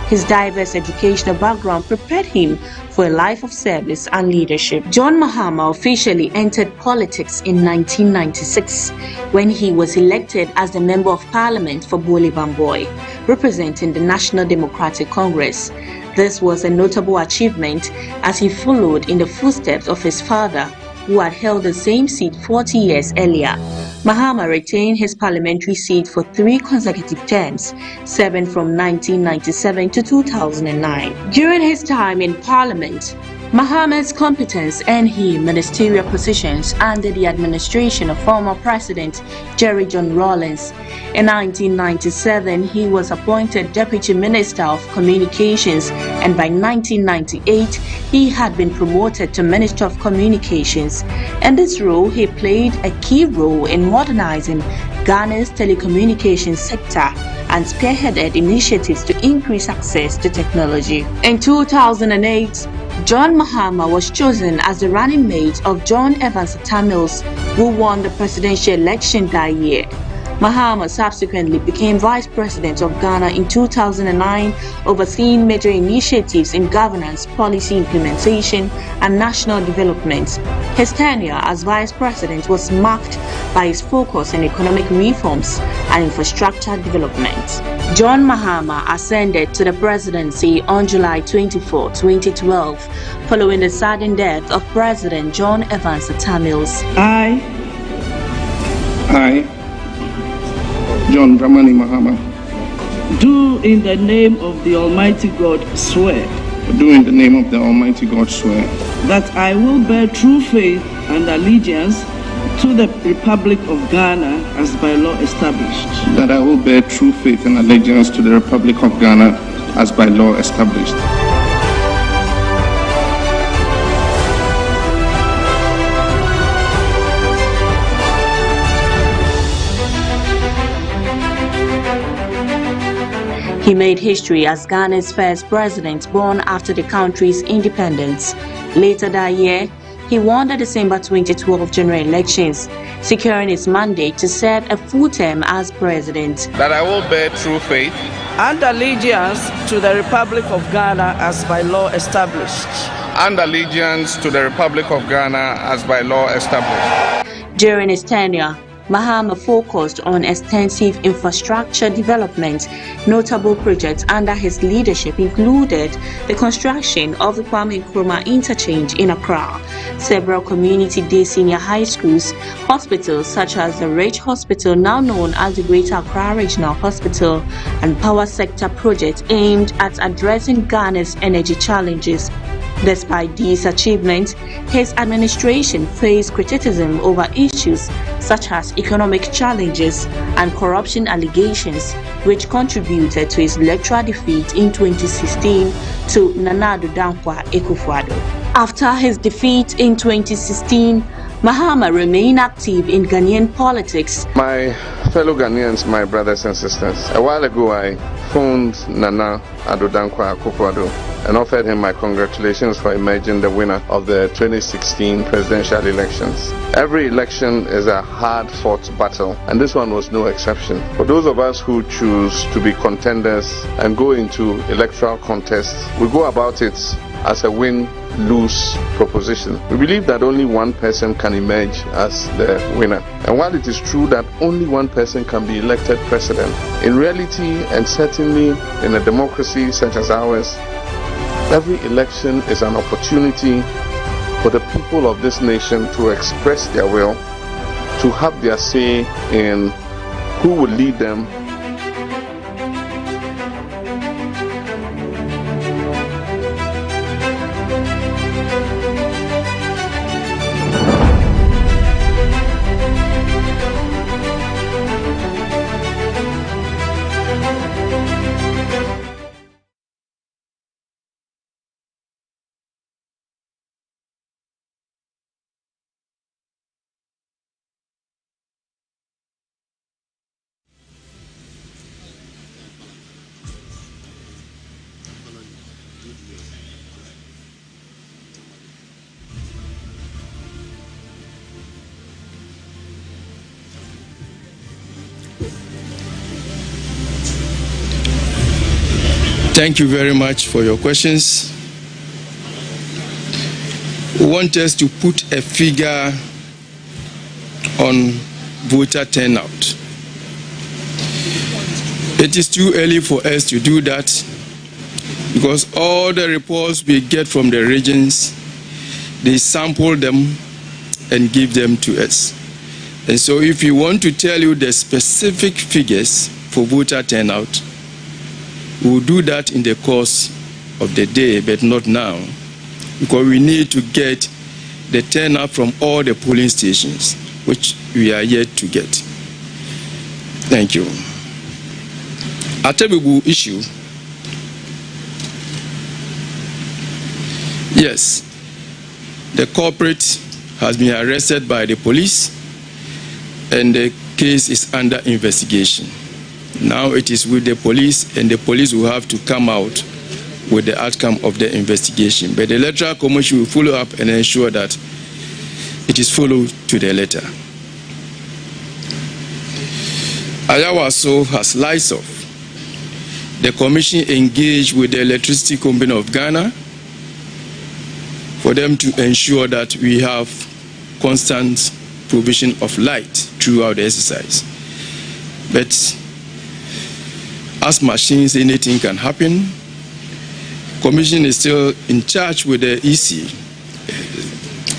His diverse educational background prepared him for a life of service and leadership. John Mahama officially entered politics in 1996 when he was elected as the Member of Parliament for Bole Bamboy, representing the National Democratic Congress. This was a notable achievement as he followed in the footsteps of his father, who had held the same seat 40 years earlier. Mahama retained his parliamentary seat for 3 consecutive terms, serving from 1997 to 2009. During his time in Parliament, Mahama's competence earned him ministerial positions under the administration of former President Jerry John Rawlings. In 1997, he was appointed Deputy Minister of Communications, and by 1998, he had been promoted to Minister of Communications. In this role, he played a key role in modernizing Ghana's telecommunications sector and spearheaded initiatives to increase access to technology. In 2008, John Mahama was chosen as the running mate of John Evans Atta Mills, who won the presidential election that year. Mahama subsequently became Vice President of Ghana in 2009, overseeing major initiatives in governance, policy implementation, and national development. His tenure as Vice President was marked by his focus on economic reforms and infrastructure development. John Mahama ascended to the presidency on July 24, 2012, following the sudden death of President John Evans Atta Mills. I, John Dramani Mahama, do in the name of the Almighty God swear. Do in the name of the Almighty God swear. That I will bear true faith and allegiance to the Republic of Ghana as by law established. That I will bear true faith and allegiance to the Republic of Ghana as by law established. He made history as Ghana's first president born after the country's independence. Later that year, he won the December 2012 general elections, securing his mandate to serve a full term as president. That I will bear true faith and allegiance to the Republic of Ghana as by law established. And allegiance to the Republic of Ghana as by law established. During his tenure, Mahama focused on extensive infrastructure development. Notable projects under his leadership included the construction of the Kwame Nkrumah interchange in Accra, several community-day senior high schools, hospitals such as the Rich Hospital, now known as the Greater Accra Regional Hospital, and power sector projects aimed at addressing Ghana's energy challenges. Despite these achievements, his administration faced criticism over issues such as economic challenges and corruption allegations, which contributed to his electoral defeat in 2016 to Nana Addo Dankwa Akufo-Addo. After his defeat in 2016, Mahama remained active in Ghanaian politics. My fellow Ghanaians, my brothers and sisters, a while ago I phoned Nana Addo Dankwa Akufo-Addo and offered him my congratulations for emerging the winner of the 2016 presidential elections. Every election is a hard-fought battle, and this one was no exception. For those of us who choose to be contenders and go into electoral contests, we go about it as a win-lose proposition. We believe that only one person can emerge as the winner. And while it is true that only one person can be elected president, in reality, and certainly in a democracy such as ours, every election is an opportunity for the people of this nation to express their will, to have their say in who will lead them. Thank you very much for your questions. We want us to put a figure on voter turnout. It is too early for us to do that because all the reports we get from the regions, they sample them and give them to us. And so if you want to tell you the specific figures for voter turnout, we'll do that in the course of the day, but not now, because we need to get the turnout from all the polling stations, which we are yet to get. Thank you. Atebubu issue. Yes, the culprit has been arrested by the police and the case is under investigation. Now it is with the police, and the police will have to come out with the outcome of the investigation. But the Electoral Commission will follow up and ensure that it is followed to the letter. Ayawaso has lights off. The Commission engaged with the Electricity Company of Ghana for them to ensure that we have constant provision of light throughout the exercise. But as machines, anything can happen. Commission is still in charge with the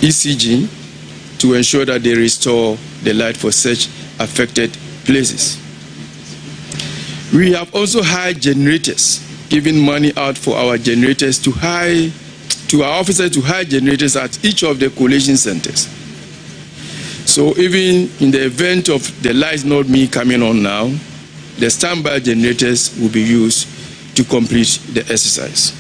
ECG to ensure that they restore the light for such affected places. We have also hired generators, giving money out for our generators to our officers to hire generators at each of the collation centers. So even in the event of the lights not being coming on now, the standby generators will be used to complete the exercise.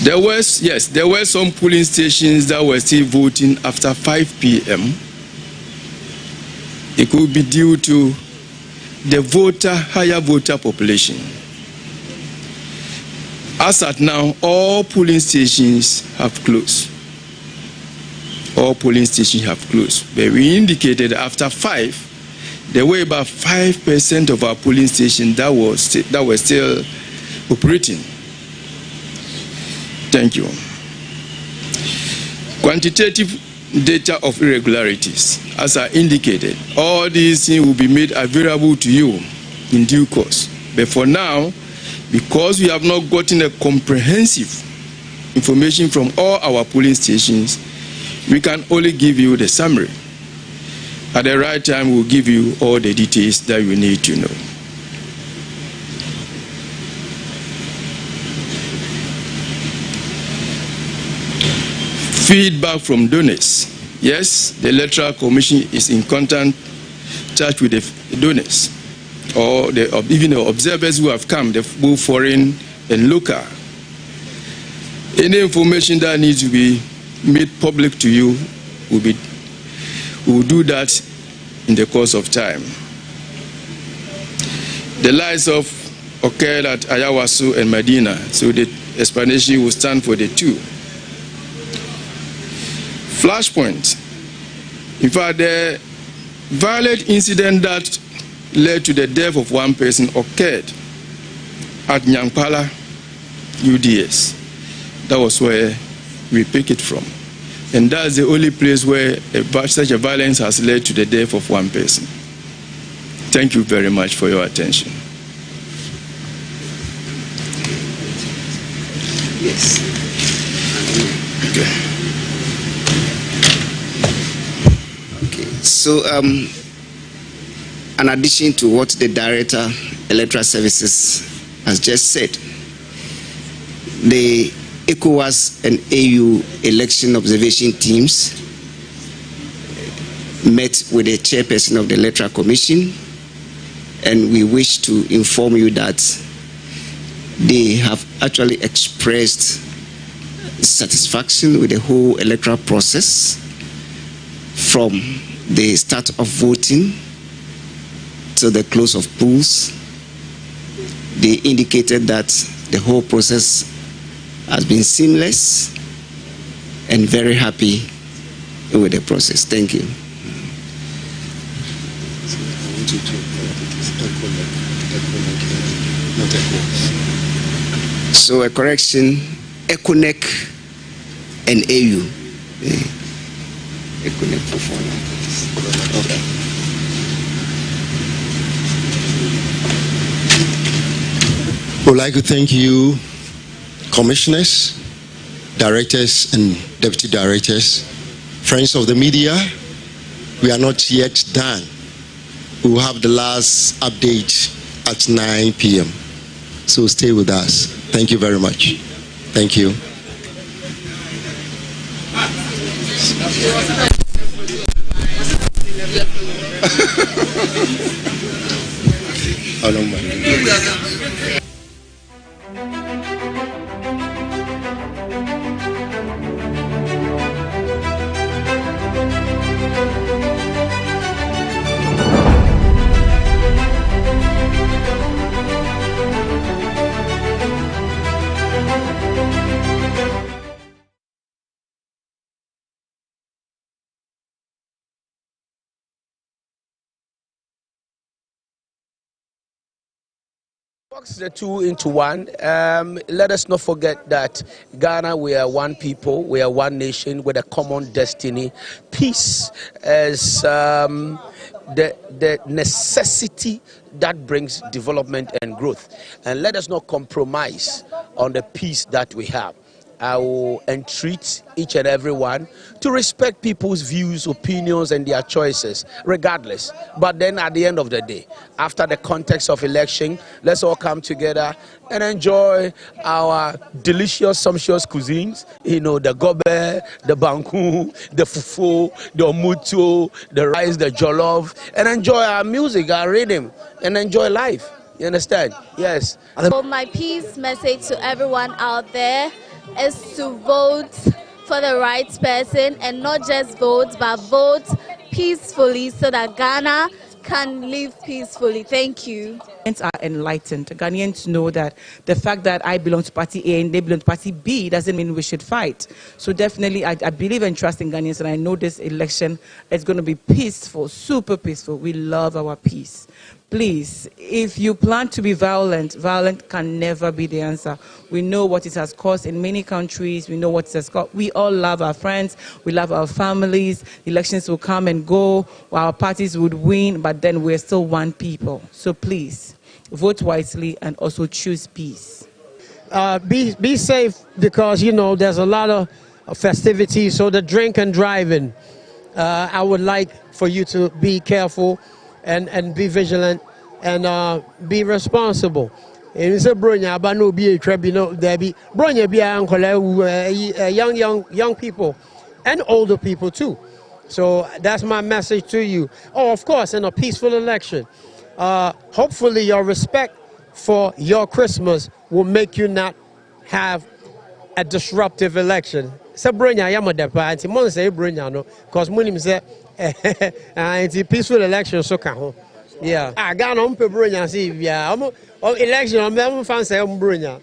There were some polling stations that were still voting after 5 p.m. It could be due to the higher voter population. As at now, all polling stations have closed. All polling stations have closed. But we indicated after 5, there were about 5% of our polling stations that were still operating. Thank you. Quantitative data of irregularities. As I indicated, all these things will be made available to you in due course. But for now, because we have not gotten a comprehensive information from all our polling stations, we can only give you the summary. At the right time, we'll give you all the details that you need to know. Feedback from donors. Yes, the Electoral Commission is in contact with the donors, or even the observers who have come, both foreign and local. Any information that needs to be made public to you we will do that in the course of time. The lies of occurred at Ayawaso and Medina, so the explanation will stand for the two. Flashpoint. In fact, the violent incident that led to the death of one person occurred at Nyankpala UDS. That was where we pick it from. And that's the only place where such a violence has led to the death of one person. Thank you very much for your attention. Yes. Okay. So, in addition to what the Director Electoral Services has just said, the ECOWAS and AU election observation teams met with the chairperson of the Electoral Commission, and we wish to inform you that they have actually expressed satisfaction with the whole electoral process from the start of voting to the close of polls. They indicated that the whole process has been seamless and very happy with the process. Thank you. So a correction, ECONEC and AU. ECONEC for 4 nights. Okay. I would like to thank you, commissioners, directors and deputy directors, friends of the media. We are not yet done. We will have the last update at 9 p.m. So stay with us. Thank you very much. Thank you. I don't mind. Box the two into one. Let us not forget that Ghana, we are one people, we are one nation with a common destiny. Peace is the necessity that brings development and growth. And let us not compromise on the peace that we have. I will entreat each and every one to respect people's views, opinions, and their choices, regardless. But then at the end of the day, after the context of election, let's all come together and enjoy our delicious, sumptuous cuisines. You know, the gobe, the banku, the fufu, the omuto, the rice, the jollof, and enjoy our music, our rhythm, and enjoy life. You understand? Yes. So my peace message to everyone out there is to vote for the right person, and not just vote, but vote peacefully so that Ghana can live peacefully. Thank you. Ghanaians are enlightened. Ghanaians know that the fact that I belong to party A and they belong to party B doesn't mean we should fight. So definitely I believe and trust in Ghanaians, and I know this election is going to be peaceful, super peaceful. We love our peace. Please, if you plan to be violent, violence can never be the answer. We know what it has caused in many countries. We know what it has caused. We all love our friends. We love our families. Elections will come and go. Our parties would win, but then we're still one people. So please, vote wisely and also choose peace. Be safe, because, you know, there's a lot of festivities. So the drink and driving, I would like for you to be careful and be vigilant and be responsible. It's a bronya, but no be a trebi, no there be bronya be young people and older people too. So that's my message to you. Oh, of course, in a peaceful election, hopefully your respect for your Christmas will make you not have a disruptive election. So bronya yamodepa anti mon say bronya no, cause munim say it's a peaceful election so can. Yeah. I got on bronya see yeah. Election I'm fancy bronya.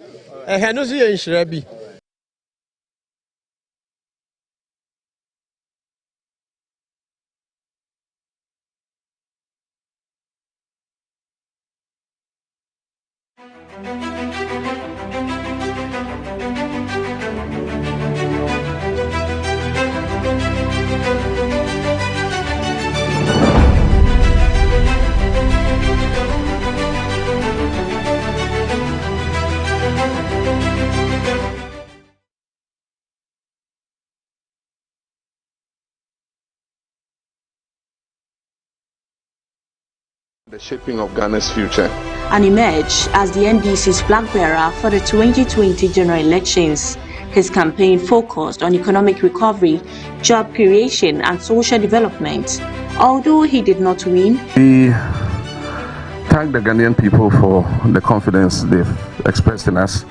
No see in shrebi. The shaping of Ghana's future. And emerged as the NDC's flag bearer for the 2020 general elections. His campaign focused on economic recovery, job creation and social development. Although he did not win, we thank the Ghanaian people for the confidence they've expressed in us.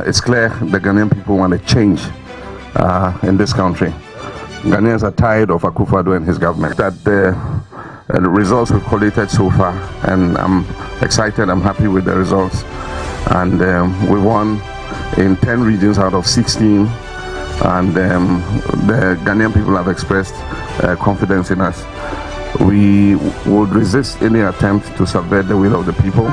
It's clear the Ghanaian people want a change in this country. Ghanaians are tired of Akufo-Addo and his government. That the results we've collated so far, and I'm excited, I'm happy with the results. And we won in 10 regions out of 16, and the Ghanaian people have expressed confidence in us. We would resist any attempt to subvert the will of the people.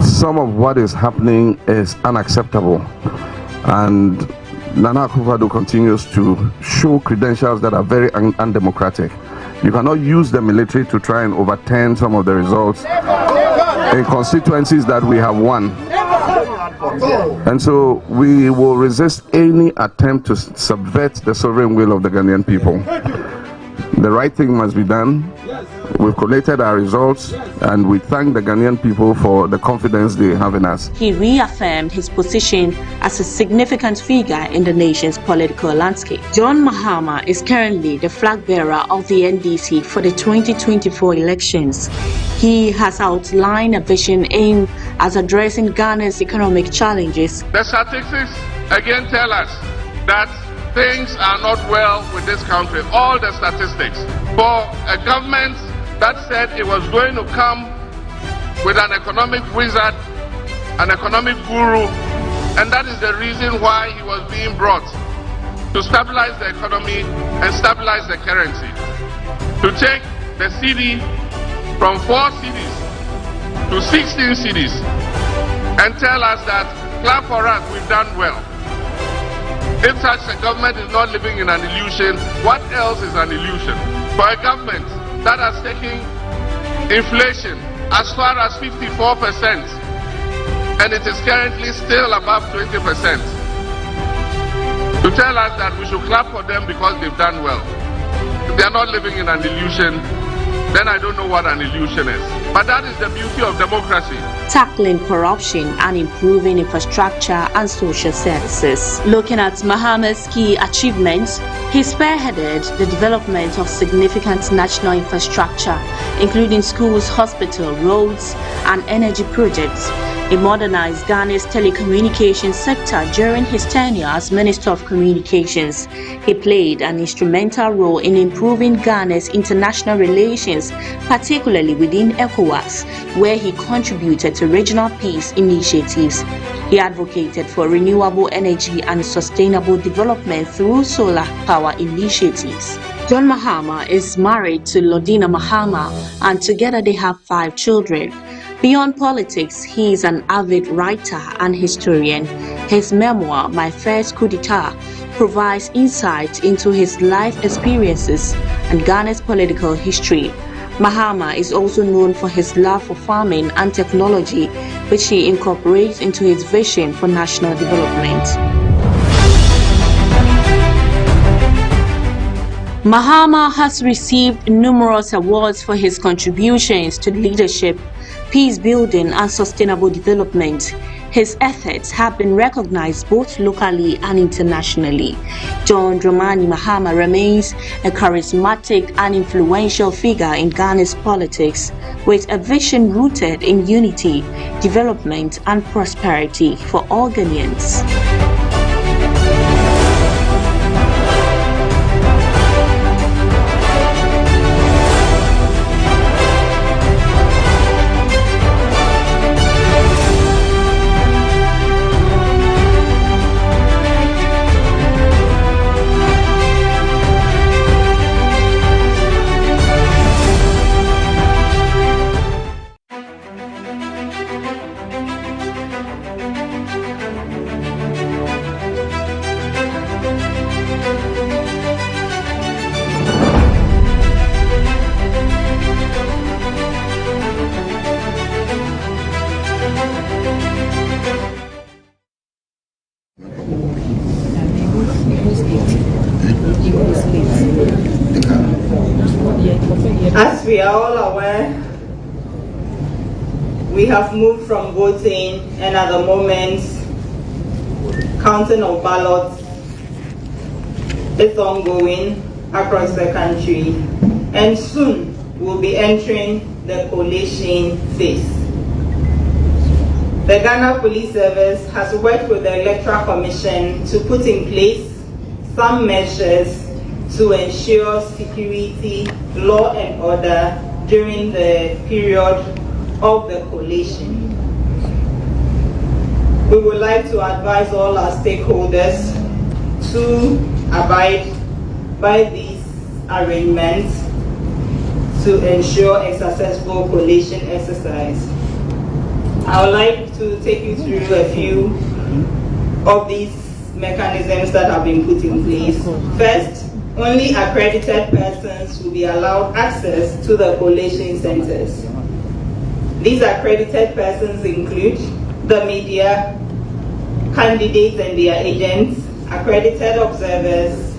Some of what is happening is unacceptable, and Nana Akufo-Addo continues to show credentials that are very undemocratic. You cannot use the military to try and overturn some of the results in constituencies that we have won. And so we will resist any attempt to subvert the sovereign will of the Ghanaian people. The right thing must be done. We've collated our results, and we thank the Ghanaian people for the confidence they have in us. he reaffirmed his position as a significant figure in the nation's political landscape. John Mahama is currently the flag bearer of the NDC for the 2024 elections. He has outlined a vision aimed at addressing Ghana's economic challenges. The statistics again tell us that things are not well with this country. All the statistics. For a government that said it was going to come with an economic wizard, an economic guru, and that is the reason why he was being brought, to stabilize the economy and stabilize the currency, to take the cedi from 4 cedis to 16 cedis and tell us that, clap for us, we've done well. If such a government is not living in an illusion, what else is an illusion? For a government that has taken inflation as far as 54%, and it is currently still above 20%, to tell us that we should clap for them because they've done well. If they are not living in an illusion, then I don't know what an illusion is. But that is the beauty of democracy. Tackling corruption and improving infrastructure and social services. Looking at Mahama's key achievements, he spearheaded the development of significant national infrastructure, including schools, hospitals, roads, and energy projects. He modernized Ghana's telecommunications sector during his tenure as Minister of Communications. He played an instrumental role in improving Ghana's international relations, particularly within ECOWAS. ECOWAS, where he contributed to regional peace initiatives. He advocated for renewable energy and sustainable development through solar power initiatives. John Mahama is married to Lodina Mahama, and together they have 5 children. Beyond politics, he is an avid writer and historian. His memoir, My First Coup d'etat, provides insight into his life experiences and Ghana's political history. Mahama is also known for his love for farming and technology, which he incorporates into his vision for national development. Mahama has received numerous awards for his contributions to leadership, peace building, and sustainable development. His efforts have been recognized both locally and internationally. John Dramani Mahama remains a charismatic and influential figure in Ghana's politics, with a vision rooted in unity, development, and prosperity for all Ghanaians. As we are all aware, we have moved from voting, and at the moment, counting of ballots is ongoing across the country, and soon we'll be entering the collation phase. The Ghana Police Service has worked with the Electoral Commission to put in place some measures to ensure security, law and order during the period of the collation. We would like to advise all our stakeholders to abide by these arrangements to ensure a successful collation exercise. I would like to take you through a few of these mechanisms that have been put in place. First, only accredited persons will be allowed access to the collation centers. These accredited persons include the media, candidates and their agents, accredited observers,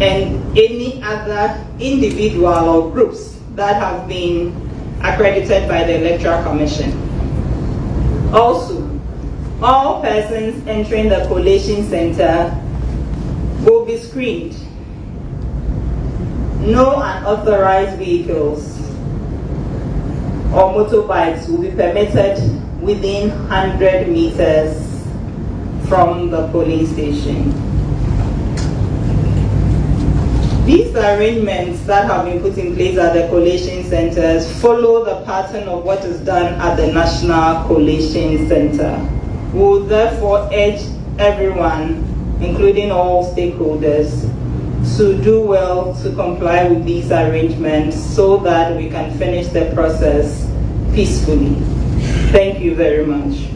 and any other individual or groups that have been accredited by the Electoral Commission. Also, all persons entering the collation center will be screened. No unauthorized vehicles or motorbikes will be permitted within 100 meters from the polling station. These arrangements that have been put in place at the collation centers follow the pattern of what is done at the National Collation Center. We will therefore urge everyone, including all stakeholders, to do well to comply with these arrangements so that we can finish the process peacefully. Thank you very much.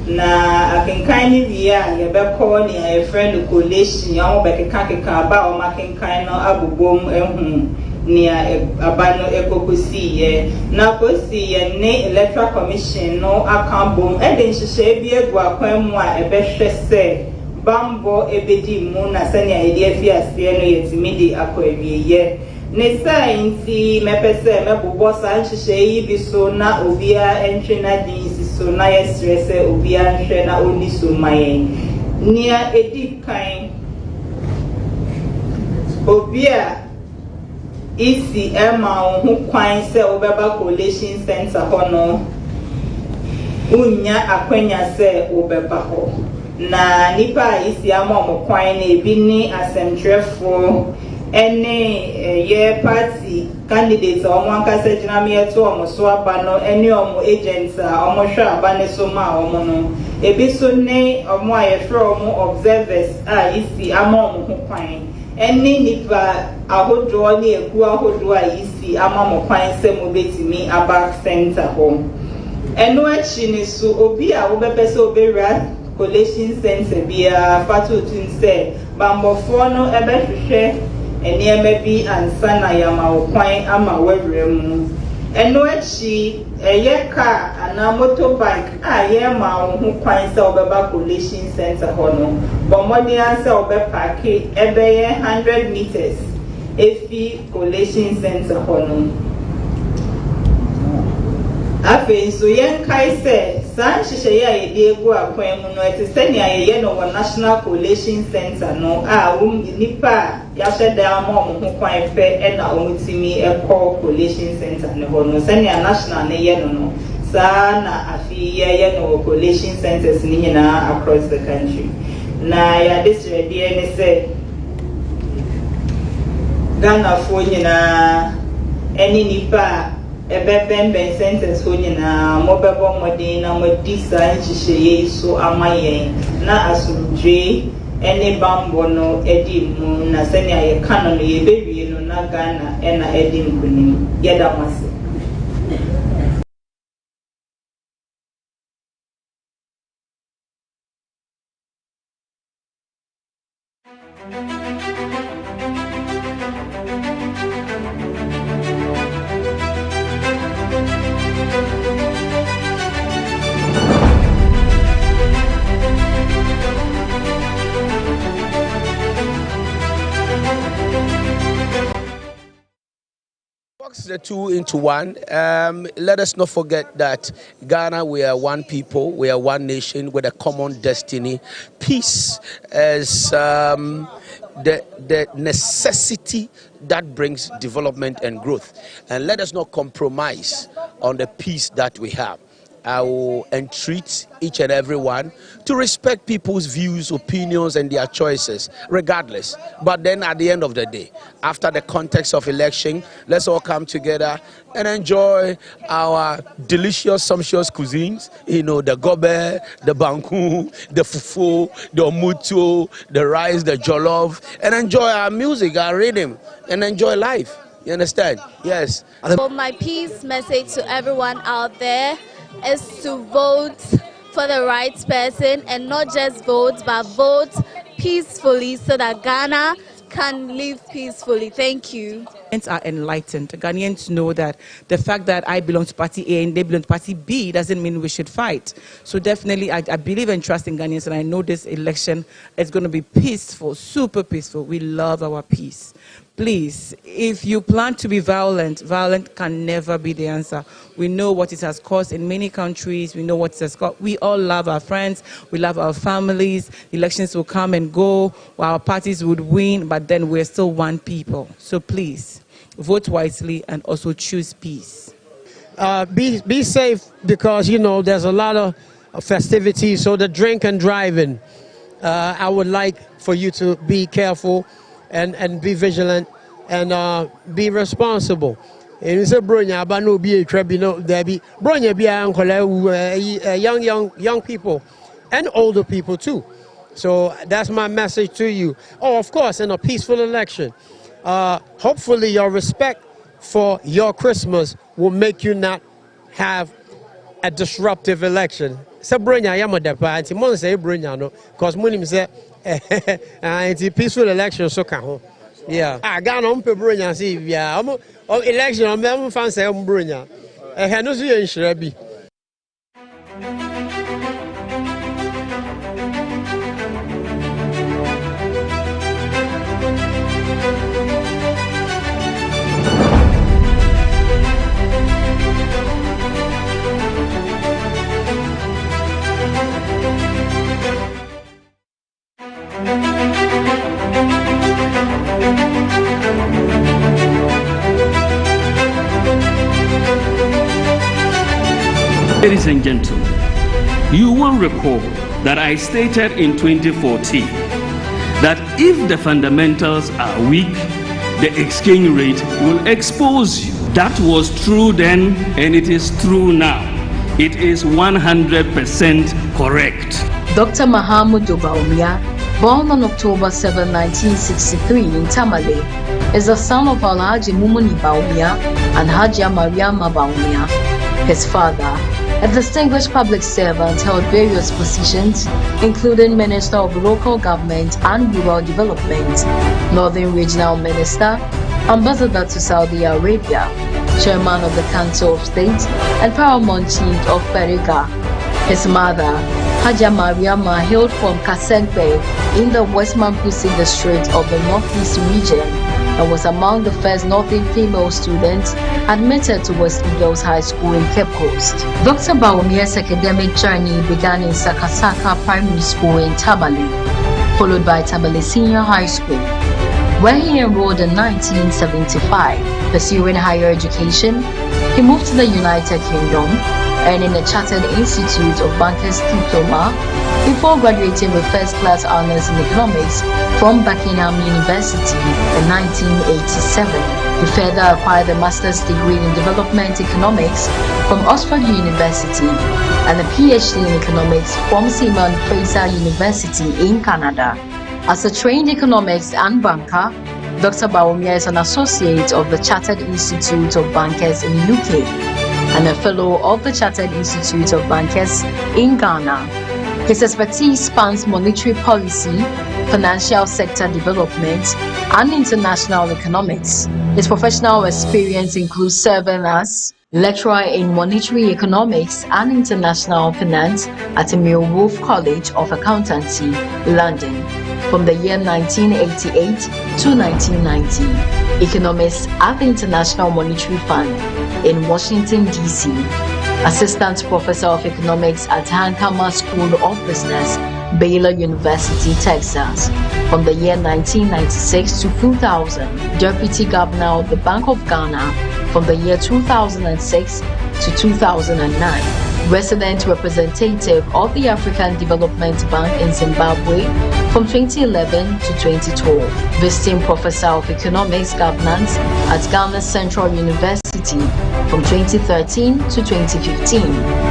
Na akenkan ni via ye be call ni a friend collation ya be keka ba o makenkan no abobom ehun ni abano ekokosi ye na kosi ye ne Electoral Commission no akambom e de nhihye bi egu akwan mu a e be hwese bambo ebedi mu na sani a ide afi ase no yetimidi akwawie ye ne sainti mepese mebobo san nhihye yi bi so na obia entry na din so na yesrese obia nhwe na oni so mayen nia edi kan obia isi ema ho kwan se obeba collation center hono unya akwanya se obeba ho na nipa isi ama omo kwan na ebi ni asɛmtwerɛfo ene ye party candidates omo ankasa gyina me eto omo so aba no ene omo agents a omo hwɛ aba ne so ma omo no ebi so ne omo ayefrɛ omo observers a isi ama omo ho kwan ene nipa ahodoɔ ne eku ahodoɔ a isi ama mo kwan sɛ mo betimi aba center ho eno akyi ne so obi a wo bɛpɛ sɛ obewura collation center bia fatu tun sɛ bambɔfoɔ no ɛbɛhwehwɛ nneɛma bi ansa na yama wo kwan ama wawura mu eno akyi ɛyɛ car ana motorbike a yɛ ma wo ho kwan sɛ wobɛba collation center hɔ no bɔmmɔden ansa wobɛpaake ɛbɛyɛ 100 meters efi collation center hɔ no afei nso yɛnkae sɛ saa nhyehyɛeɛ a yɛde egu akwan mu no ɛte sɛnea yɛyɛ no wɔ national collation center no a nipa a yɛahyɛ dan ama ɔmo ho kwan pɛ ɛna ɔmo tumi ɛkɔ collation center ne hɔ no sɛnea national ne yɛ no no saa na afei yɛyɛ no wɔ collation centers ne nyinaa across the country na yɛade srɛdeɛ ne sɛ Ghanafoɔ nyinaa ɛne nipa a ebebembe centers ho nyinaa mobɛbɔ mmɔden na modi saa nhyehyɛeɛ so ama yɛn na asomdwe ɛne bambɔ no ɛdi mu na sɛnea yɛka no no yɛbɛwie no na Ghana ɛna ɛdi nkonim yɛda mo ase. The 2 into 1. Let us not forget that Ghana, we are one people, we are one nation with a common destiny. Peace is the necessity that brings development and growth. And let us not compromise on the peace that we have. I will entreat each and every one to respect people's views, opinions, and their choices, regardless. But then at the end of the day, after the context of election, let's all come together and enjoy our delicious, sumptuous cuisines. You know, the gobe, the banku, the fufu, the omuto, the rice, the jollof, and enjoy our music, our rhythm, and enjoy life. You understand? Yes. So my peace message to everyone out there is to vote for the right person, and not just vote, but vote peacefully so that Ghana can live peacefully. Thank you. Are enlightened. Ghanaians know that the fact that I belong to party A and they belong to party B doesn't mean we should fight. So definitely I believe and trust in Ghanaians, and I know this election is going to be peaceful, super peaceful. We love our peace. Please, if you plan to be violent, violent can never be the answer. We know what it has caused in many countries. We know what it has caused. We all love our friends. We love our families. Elections will come and go. Our parties would win, but then we're still one people. So please, vote wisely and also choose peace. Be safe, because, you know, there's a lot of festivities. So the drink and driving, I would like for you to be careful and be vigilant and be responsible. And it's a bronya, but no be a trebi, no there be bronya be young people and older people too. So that's my message to you. Oh, of course, in a peaceful election. Hopefully your respect for your Christmas will make you not have a disruptive election. So bronya yamodepa anti mon say bronya no, cause munim say anti peaceful election so can. Yeah. Ghana on pe bronya see yeah. Election on me fan say bronya. No so yen shrebi. Ladies and gentlemen, you will recall that I stated in 2014 that if the fundamentals are weak, the exchange rate will expose you. That was true then, and it is true now. It is 100% correct. Dr. Mahamudu Bawumia, born on October 7, 1963 in Tamale, is the son of Alhaji Mumuni Bawumia and Hajia Mariama Bawumia. His father, a distinguished public servant, held various positions, including Minister of Local Government and Rural Development, Northern Regional Minister, Ambassador to Saudi Arabia, Chairman of the Council of State, and Paramount Chief of Periga. His mother, Hajia Mariama, hailed from Kasegbe in the West Mampusi district of the Northeast region and was among the first Northern female students admitted to West Eagles High School in Cape Coast. Dr. Bawumia's academic journey began in Sakasaka Primary School in Tamale, followed by Tamale Senior High School, where he enrolled in 1975. Pursuing higher education, he moved to the United Kingdom, earning a Chartered Institute of Bankers Diploma before graduating with first-class honors in economics from Buckingham University in 1987. He further acquired a master's degree in development economics from Oxford University and a PhD in economics from Simon Fraser University in Canada. As a trained economics and banker, Dr. Bawumia is an associate of the Chartered Institute of Bankers in UK and a fellow of the Chartered Institute of Bankers in Ghana. His expertise spans monetary policy, financial sector development, and international economics. His professional experience includes serving as lecturer in monetary economics and international finance at Emil Wolff College of Accountancy, London, from the year 1988 to 1990. Economist at the International Monetary Fund in Washington, D.C. Assistant Professor of Economics at Hankamer School of Business, Baylor University, Texas, from the year 1996 to 2000. Deputy Governor of the Bank of Ghana from the year 2006 to 2009. Resident Representative of the African Development Bank in Zimbabwe from 2011 to 2012. Visiting Professor of Economics Governance at Ghana Central University from 2013 to 2015.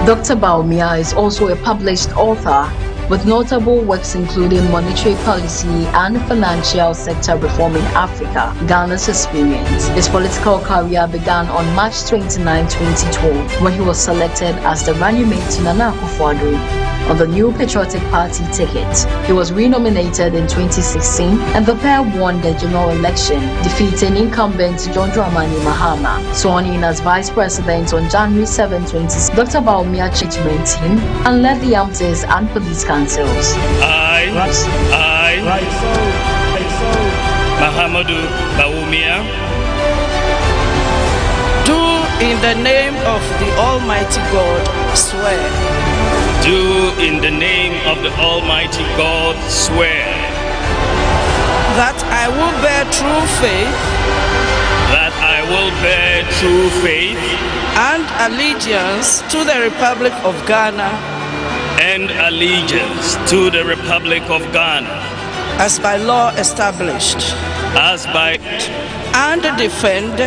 Dr. Bawumia is also a published author with notable works including Monetary Policy and Financial Sector Reform in Africa, Ghana's Experience. His political career began on March 29, 2012, when he was selected as the running mate to Nana Akufo-Addo on the New Patriotic Party ticket. He was renominated in 2016 and the pair won the general election, defeating incumbent John Dramani Mahama, sworn in as Vice President on January 7, 2016. Dr. Bawumia management team and led the armies and police councils. I, Mahamudu Bawumia, do in the name of the Almighty God swear. Do in the name of the Almighty God swear that I will bear true faith. That I will bear true faith and allegiance to the Republic of Ghana. And allegiance to the Republic of Ghana. As by law established. As by. And defend.